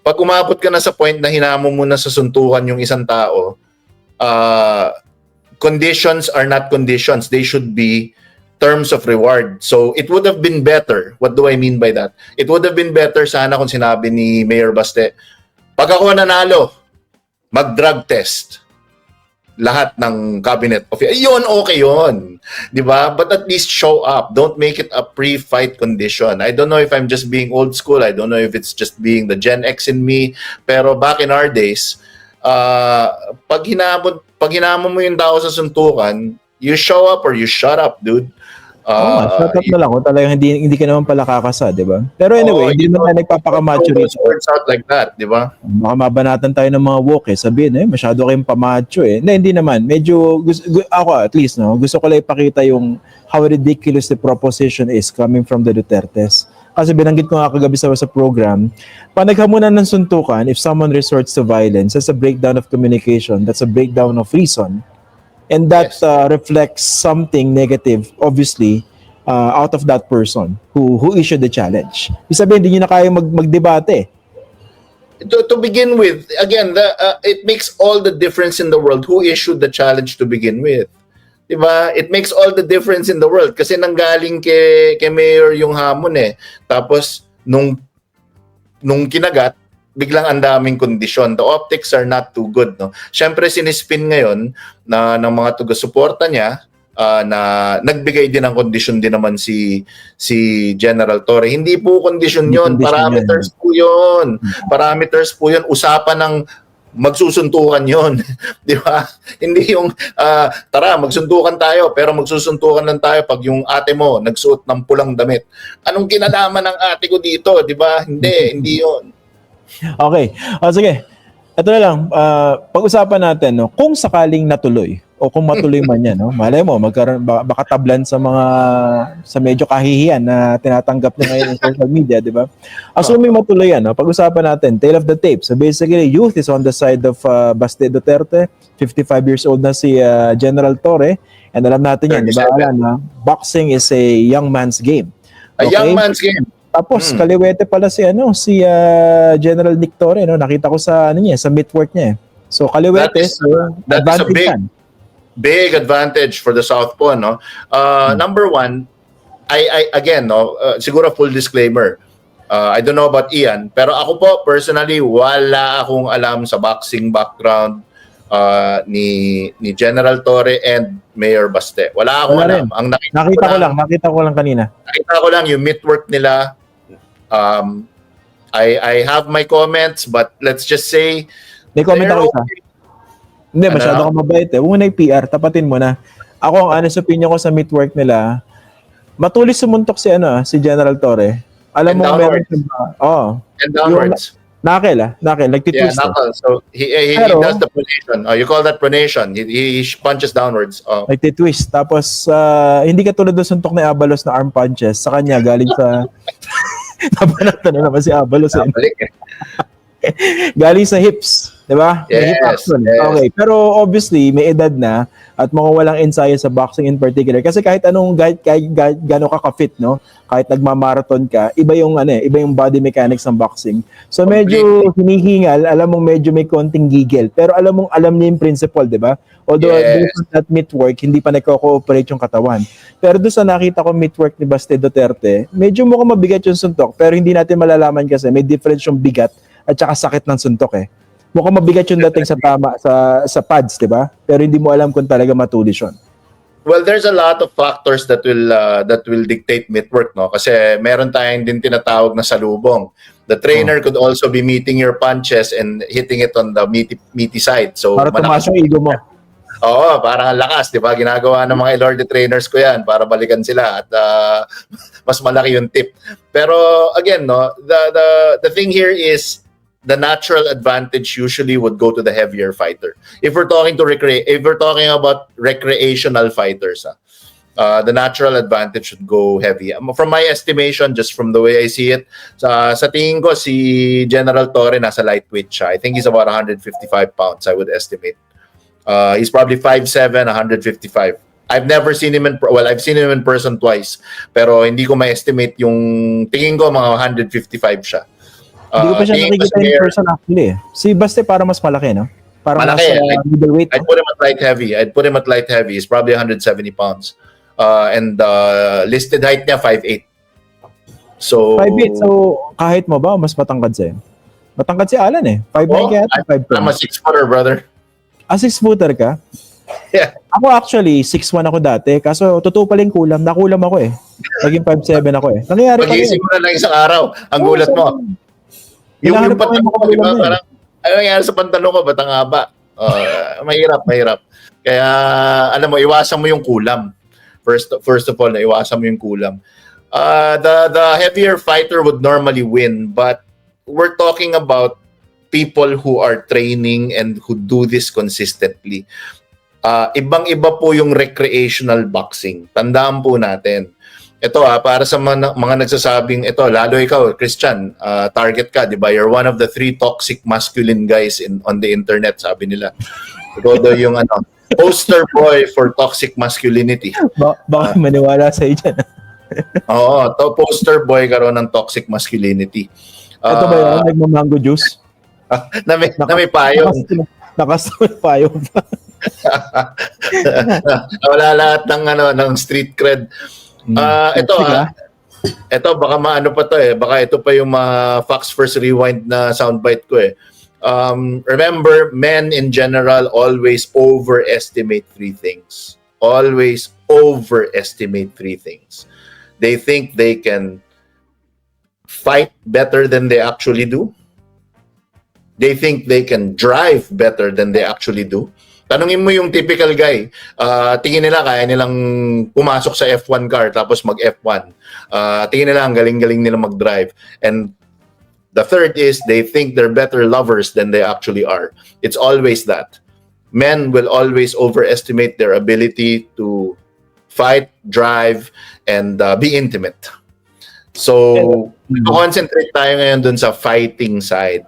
pag umabot ka na sa point na hinamon mo na sa suntukan yung isang tao, conditions are not conditions. They should be terms of reward. So it would have been better. What do I mean by that? It would have been better sana kung sinabi ni Mayor Baste, pag ako nanalo, mag-drug test lahat ng cabinet of yun, okay yun. Di ba? But at least show up. Don't make it a pre-fight condition. I don't know if I'm just being old school. I don't know if it's just being the Gen X in me. Pero back in our days, pag hinamon mo yung tao sa suntukan, you show up or you shut up, dude. Shut up na lang kung talagang hindi ka naman pala kakasa, di ba? Pero anyway, hindi naman tayo nagpapakamacho rito. Works out like that, di ba? Baka mabanatan tayo ng mga woke sabihin, masyado kayong pamacho hindi naman. Medyo, ako at least, gusto ko lang ipakita yung how ridiculous the proposition is coming from the Dutertes. Kasi binanggit ko nga kagabi sa program, pag naghamunan ng suntukan, if someone resorts to violence, that's a breakdown of communication, that's a breakdown of reason. And that reflects something negative, obviously, out of that person who issued the challenge. Ibig sabihin, hindi nyo na kaya magdebate. To begin with, again, it makes all the difference in the world who issued the challenge to begin with. Diba? It makes all the difference in the world kasi nanggaling kay Mayor yung hamon Tapos, nung kinagat, biglang ang daming kondisyon. The optics are not too good, no? Siyempre, sinispin ngayon ng mga taga-suporta niya na nagbigay din ng kondisyon din naman si General Torre. Hindi po kondisyon yun. Parameters po yun. Parameters po yun. Usapan ng magsusuntukan yun. Di ba? Hindi yung, tara, magsuntukan tayo, pero magsusuntukan lang tayo pag yung ate mo nagsuot ng pulang damit. Anong kinalaman ng ate ko dito? Di ba? Hindi yun. Okay. Sige. Ito na lang. Pag-usapan natin, kung sakaling natuloy o kung matuloy man yan, malay mo, baka tablan sa medyo kahihiyan na tinatanggap na ngayon sa social media, di ba? Assuming matuloy yan, pag-usapan natin, tale of the tape. So basically, youth is on the side of Baste Duterte. 55 years old na si General Torre. And alam natin yan, di ba, Alan, boxing is a young man's game. Okay? A young man's game. Tapos kaliwete pala si General Nick Torre, nakita ko sa sa meetwork niya. So kaliwete, that is a big advantage for the Southpaw, no. Number one, I again, siguro full disclaimer. I don't know about Ian, pero ako po personally wala akong alam sa boxing background ni General Torre and Mayor Baste. Wala akong alam. Ang nakita ko lang kanina. Nakita ko lang yung meetwork nila. I have my comments, but let's just say may comment ako isa. Hindi, masyado kang mabait Huwag mo na PR, tapatin mo na. Ako, ang honest opinion ko sa meetwork nila, matulis sumuntok si General Torre. Alam mo, meron and downwards. Nakil, nagtitwist. Yeah, knuckle. So he does the pronation. You call that pronation. He punches downwards. Nagtitwist. Tapos, hindi ka tulad ng suntok ni Abalos na arm punches. Sa kanya, galing sa... Nabanatan na naman si Abalos. Galing sa hips. Diba? Yes. Okay. Pero obviously, may edad na at mga walang ensayo sa boxing in particular. Kasi kahit gano'n ka ka-fit, kahit nagmamarathon ka, iba yung body mechanics ng boxing. So medyo hinihingal, alam mong medyo may konting gigil. Pero alam niya yung principle, di ba? Although based on that meatwork, hindi pa nagko-cooperate yung katawan. Pero doon sa nakita ko meatwork ni Baste Duterte, medyo mukhang mabigat yung suntok. Pero hindi natin malalaman kasi may difference yung bigat at saka sakit ng suntok Mukhang mabigat yung dating sa pads, di ba? Pero hindi mo alam kung talaga matulis yun. Well, there's a lot of factors that will dictate meat work, no? Kasi meron tayong din tinatawag na salubong. The trainer could also be meeting your punches and hitting it on the meaty side. So Para tumaas yung ego mo. Oo, parang ang lakas, 'di ba? Ginagawa ng mga Elorde trainers ko 'yan para balikan sila at mas malaki yung tip. Pero again, no, the thing here is the natural advantage usually would go to the heavier fighter. If we're talking about recreational fighters, the natural advantage should go heavy. From my estimation, just from the way I see it, sa tingin ko si General Torre nasa lightweight siya. I think he's about 155 pounds, I would estimate. He's probably 5'7", 155. I've never seen him I've seen him in person twice, pero hindi ko ma-estimate yung tingin ko mga 155 siya. Hindi ko pa siya nakikita in person actually. Si Baste para mas malaki, no? Parang malaki. nasa middleweight. I'd put him at light heavy. He's probably 170 pounds. And listed height niya 5'8". So 5'8", so kahit mo ba mas matangkad sa'yo? Matangkad si Alan eh. 5'9" kaya 5'10". I'm a 6-footer, brother. 6-footer ka? Yeah. Ako actually, 6'1" ako dati. Kaso totoo pala yung kulam. Nakulam ako eh. Naging 5'7" ako eh. Nangyayari pa rin. Pag-iisip mo na lang isang araw, ang gulat mo. Yung pantalon ko, di ba? Parang, ano nangyari sa pantalon ko? Ba't ang haba? Mahirap. Kaya, alam mo, iwasan mo yung kulam. First of all, iwasan mo yung kulam. The heavier fighter would normally win, but we're talking about people who are training and who do this consistently. Ibang-iba po yung recreational boxing. Tandaan po natin. Ito para sa mga nagsasabing, ito, lalo ikaw, Christian, target ka, di ba? You're one of the 3 toxic masculine guys on the internet, sabi nila. Ikaw daw yung poster boy for toxic masculinity. Baka maniwala sa iyo dyan. Oo, poster boy ka ron ng toxic masculinity. Ito ba yun? Nagmamango juice? na may payong. Nakasama payong pa. Wala lahat ng street cred. Ito baka maano pa to eh. Baka ito pa yung Fox First Rewind na soundbite ko eh. Remember, men in general always overestimate 3 things. Always overestimate 3 things. They think they can fight better than they actually do. They think they can drive better than they actually do. Tanungin mo yung typical guy, tingin nila kaya nilang pumasok sa F1 car tapos mag-F1. Tingin nila ang galing-galing nila mag-drive. And the third is they think they're better lovers than they actually are. It's always that. Men will always overestimate their ability to fight, drive, and be intimate. So, concentrate tayo ngayon dun sa fighting side.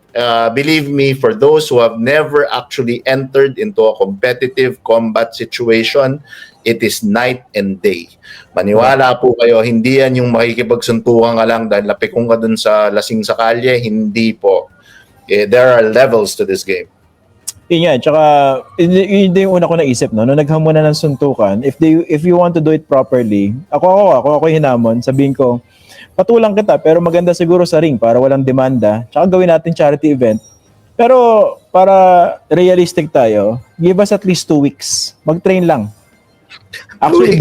Believe me, for those who have never actually entered into a competitive combat situation, it is night and day. Maniwala po kayo, hindi yan yung makikipagsuntukan ka lang dahil lapikong ka dun sa lasing sa kalye, hindi po. There are levels to this game. Yun yan, tsaka yun din yung una ko naisip, no? Nung naghamo na ng suntukan, if you want to do it properly, ako hinamon, sabihin ko, patulang kita, pero maganda siguro sa ring para walang demanda. Tsaka gawin natin charity event. Pero para realistic tayo, give us at least 2 weeks. Mag-train lang. Actually,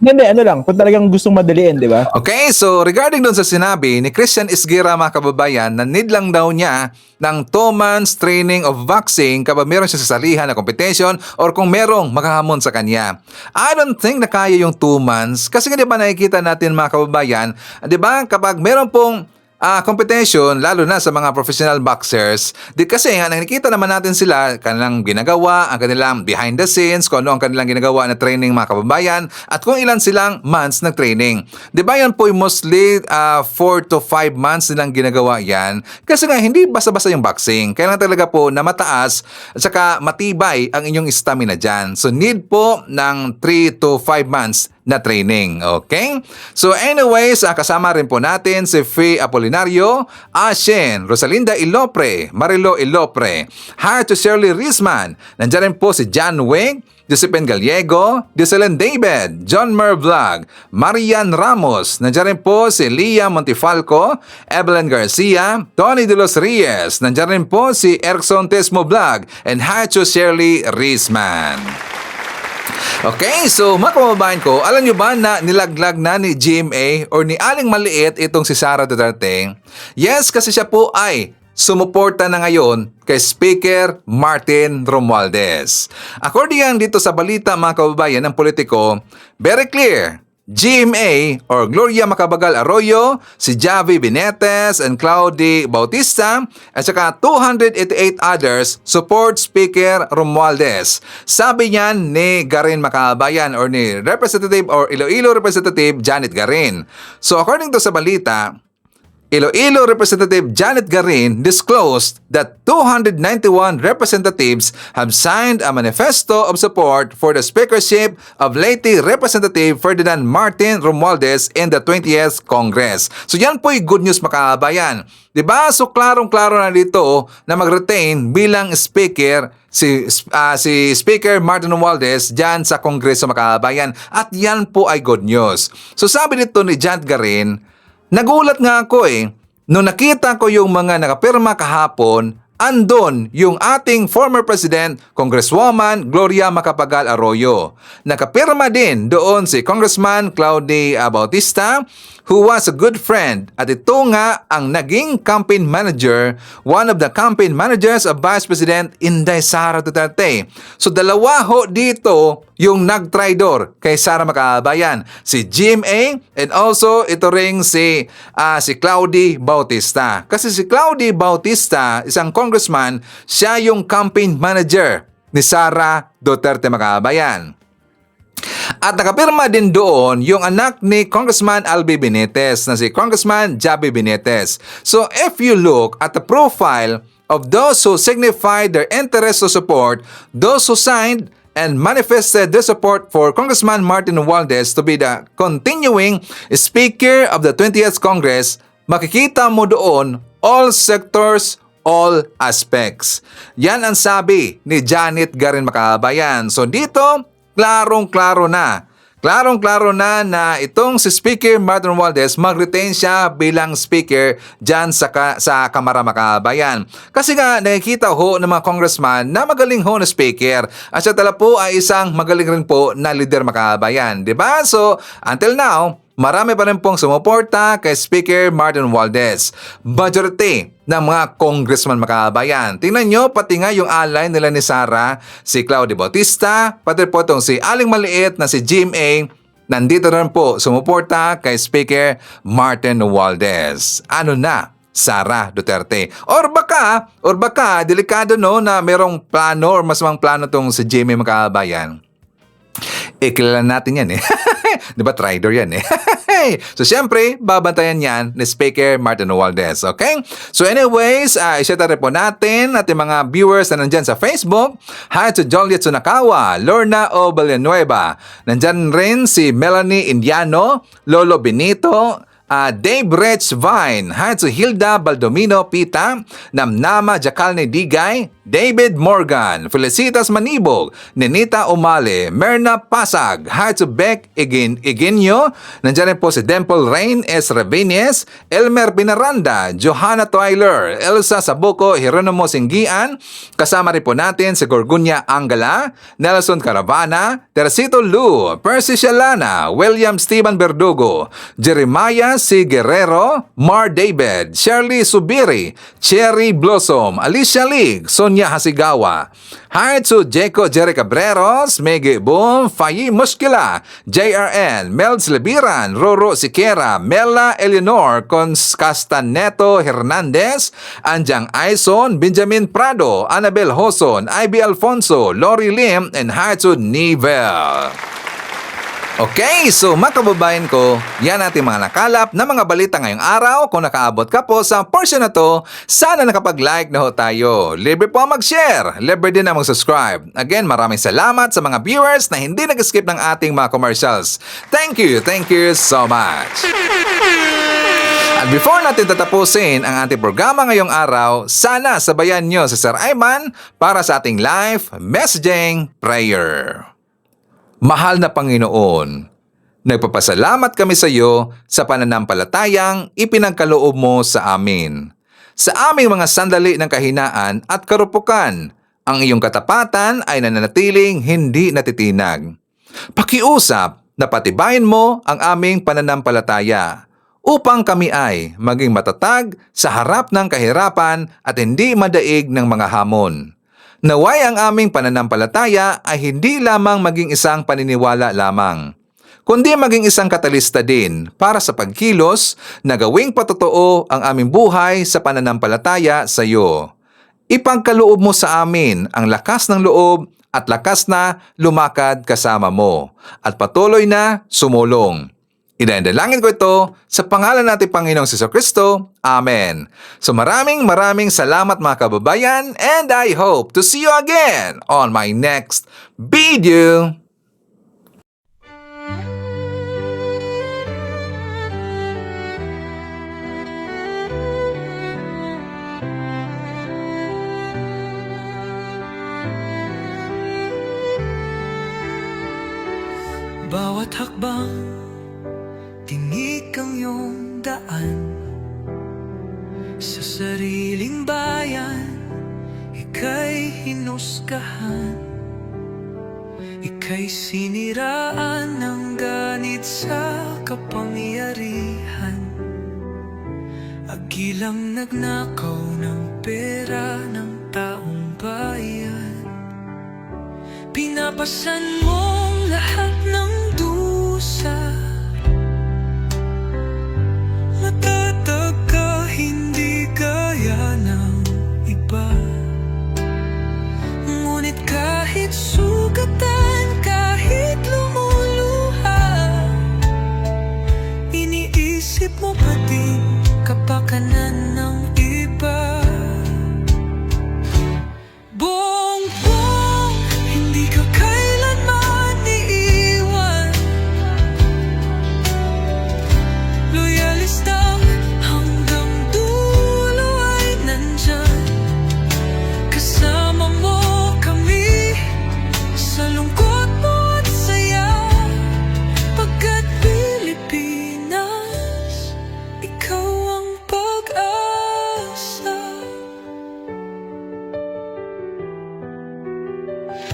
ano lang, kung talagang gustong madaliin, di ba? Okay, so regarding dun sa sinabi ni Christian Isgira, mga kababayan, na need lang daw niya ng 2 months training of boxing kapag meron siya sa salihan na competition or kung merong makahamon sa kanya. I don't think na kaya yung 2 months kasi di ba nakikita natin, mga kababayan, di ba kapag meron pong competition, lalo na sa mga professional boxers, kasi nakikita naman natin sila, kanilang ginagawa, ang kanilang behind the scenes, kung ano ang kanilang ginagawa na training, mga kababayan, at kung ilan silang months na training. Di ba yan po mostly 4 to 5 months nilang ginagawa yan? Kasi nga, hindi basta-basta yung boxing. Kailangan talaga po na mataas at saka matibay ang inyong stamina dyan. So, need po ng 3 to 5 months na training. Okay? So anyways, kasama rin po natin si Faye Apolinario, Ashen, Rosalinda Ilopre, Marilo Ilopre, hi to Shirley Risman, nandiyan rin po si John Wing, Josephine Gallego, Jocelyn David, John Mer Vlog, Marian Ramos, nandiyan rin po si Lia Montifalco, Evelyn Garcia, Tony De Los Reyes, nandiyan rin po si Erikson Tesmo Vlog, and hi to Shirley Risman. Okay, so mga kababayan ko, alam nyo ba na nilaglag na ni GMA or ni Aling Maliit itong si Sara Duterte? Yes, kasi siya po ay sumuporta na ngayon kay Speaker Martin Romualdez. According yan dito sa balita mga kababayan ng politiko, very clear. GMA or Gloria Macapagal Arroyo, si Javi Benetes and Claudy Bautista at saka 288 others support Speaker Romualdez. Sabi niyan ni Garin Macabayan or ni Representative or Iloilo Representative Janet Garin. So according to sa balita, Iloilo Representative Janet Garin disclosed that 291 representatives have signed a manifesto of support for the speakership of late Representative Ferdinand Martin Romualdez in the 20th Congress. So yan po'y good news makabayan. Diba? So klarong-klaro na dito na mag-retain bilang speaker si Speaker Martin Romualdez dyan sa Kongreso makabayan. At yan po ay good news. So sabi dito ni Janet Garin, nagulat nga ako nung nakita ko yung mga nakapirma kahapon, andon yung ating former President, Congresswoman Gloria Macapagal Arroyo. Nakapirma din doon si Congressman Claudy Bautista, who was a good friend. At ito nga ang naging campaign manager, one of the campaign managers of Vice President Inday Sara Duterte. So dalawa ho dito yung nag-tridor kay Sara Macabayan, si GMA and also ito ring si Claudy Bautista. Kasi si Claudy Bautista, isang congressman, siya yung campaign manager ni Sara Duterte Macabayan. At nakapirma din doon yung anak ni Congressman Albi Benitez na si Congressman Javi Benitez. So if you look at the profile of those who signified their interest to support, those who signed and manifested their support for Congressman Martin Romualdez to be the continuing Speaker of the 20th Congress, makikita mo doon all sectors, all aspects. Yan ang sabi ni Janet Garin Macabayan. So dito, klarong-klaro na. Klarong-klaro na itong si Speaker Martin Romualdez mag-retain siya bilang speaker dyan sa Kamara Makabayan. Kasi nga nakikita ho ng mga congressman na magaling ho na speaker at siya tala po ay isang magaling rin po na leader Makabayan. Diba? So, until now, marami pa rin pong sumuporta kay Speaker Martin Romualdez. Majority ng mga congressman makabayan. Tingnan nyo, pati nga yung ally nila ni Sara, si Claudia Bautista, pati po itong si Aling Maliit na si GMA, nandito rin po sumuporta kay Speaker Martin Romualdez. Ano na? Sara Duterte. Or baka, delikado no na merong plano or masamang plano itong si GMA makabayan. Kilala natin yan Di ba tridor yan So syempre, babantayan yan ni Speaker Martin Romualdez. Okay? So anyways, isyata rin po natin ating mga viewers na nandyan sa Facebook. Hi to Joliet Sunakawa, Lorna O. Villanueva. Nandyan rin si Melanie Indiano, Lolo Benito, Dave Rich Vine. Hi to Hilda Baldomino Pita, Namnama Jacalne Digay, David Morgan, Felicitas Manibog, Nenita Umale, Merna Pasag, hi to Beck Iginyo, nandiyan rin po si Dimple Rain S. Ravines, Elmer Pinaranda, Johanna Twyler, Elsa Sabuco, Hieronimo Singgian, kasama rin po natin si Gorgunya Angala, Nelson Caravana, Teresito Lu, Percy Shalana, William Steven Verdugo, Jeremiah C. Guerrero, Mar David, Shirley Subiri, Cherry Blossom, Alicia League, Sonia Hasigawa. Hi to Jeco Jerry Cabreros, Megi Boom, Fayi Muskila, JRN, Melds Lebiran, Roro Siquera, Mela Eleanor Castaneto Hernandez, Anjang Aison, Benjamin Prado, Annabel Hoson, IB Alfonso, Lori Lim, and hi to Nivel. Okay, so mga kababayan ko, yan ating mga nakalap na mga balita ngayong araw. Kung nakaabot ka po sa portion na to, sana nakapag-like na ho tayo. Libre po mag-share, libre din na mag-subscribe. Again, maraming salamat sa mga viewers na hindi nag-skip ng ating mga commercials. Thank you so much. At before natin tatapusin ang ating programa ngayong araw, sana sabayan nyo si Sir Ayman para sa ating live messaging prayer. Mahal na Panginoon, nagpapasalamat kami sa iyo sa pananampalatayang ipinagkaloob mo sa amin. Sa aming mga sandali ng kahinaan at karupukan, ang iyong katapatan ay nananatiling hindi natitinag. Pakiusap na patibayin mo ang aming pananampalataya upang kami ay maging matatag sa harap ng kahirapan at hindi madaig ng mga hamon. Naway ang aming pananampalataya ay hindi lamang maging isang paniniwala lamang, kundi maging isang katalista din para sa pagkilos na gawing patotoo ang aming buhay sa pananampalataya sa iyo. Ipagkaloob mo sa amin ang lakas ng loob at lakas na lumakad kasama mo at patuloy na sumulong. Idadalangin ko ito sa pangalan natin Panginoong Jesucristo. Amen. So maraming salamat mga kababayan, and I hope to see you again on my next video. Bawat hakbang, tinik ang iyong daan. Sa sariling bayan, ika'y hinusgahan. Ika'y siniraan ng ganit sa kapangyarihan. Agilang nagnakaw ng pera ng taong bayan. Pinapasan mong lahat ng dusa. Matatag ka, hindi gaya ng iba. Ngunit kahit sugatan, kahit lumuluha, iniisip mo pa din kapakanan ng iba. Bongbong, hindi ka kailanman iiwan. Loyalistang hanggang dulo ay nandyan. Kasama mo kami sa lungkot mo at saya. Pagkat Pilipinas, ikaw ang pag-asa.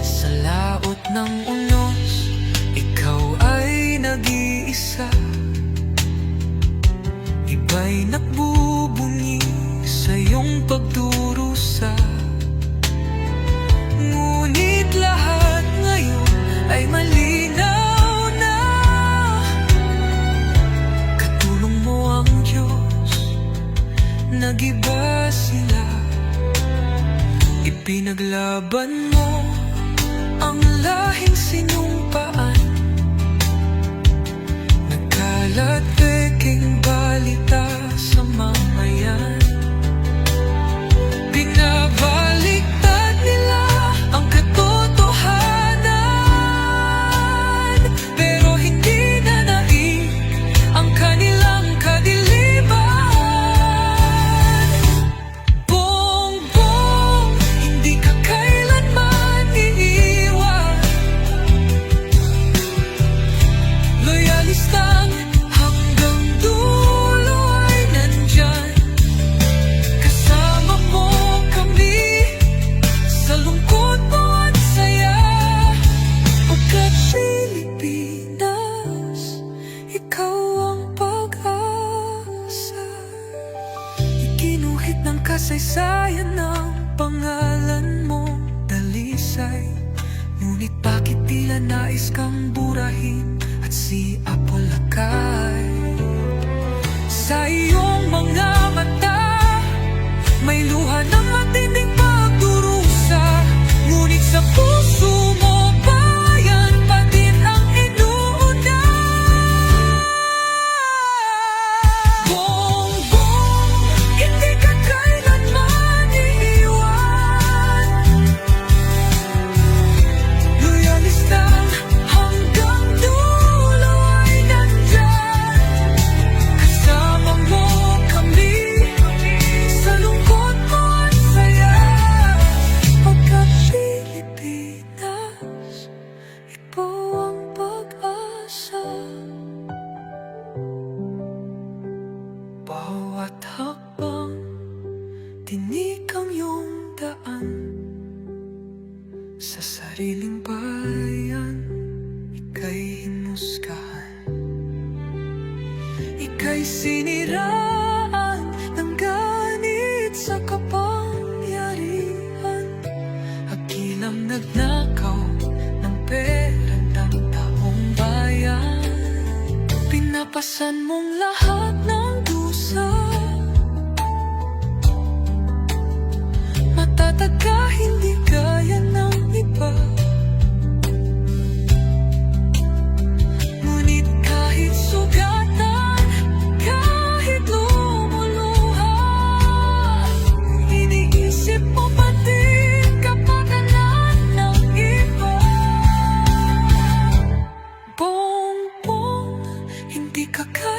Sa laot ng unos, ikaw ay nag-iisa. Iba'y nagbubunyi sa iyong pagdurusa. Ngunit lahat ngayon ay malinaw na. Katulong mo ang Diyos, nag-iba sila. Ipinaglaban mo ang lahing sinumpaan. Nagkalat peking balita sa mamayan. Binabaliktad nila ang katotohanan, pero hindi na naig ang kanilang kadiliman. Bongbong, hindi ka kailanman iiwan. Loyalistang hanggang hinusgahan. Ika'y siniraan ng ganit sa kapangyarihan. Hakilang nagnakaw ng pera ng taong bayan. Pinapasan mong lahat ng dusa. Matatag ka, hindi gaya ng iba. Ngunit kahit sugatan, kahit lumuluha, iniisip mo pa din kapakanan ng iba. Bongbong, hindi ka kaya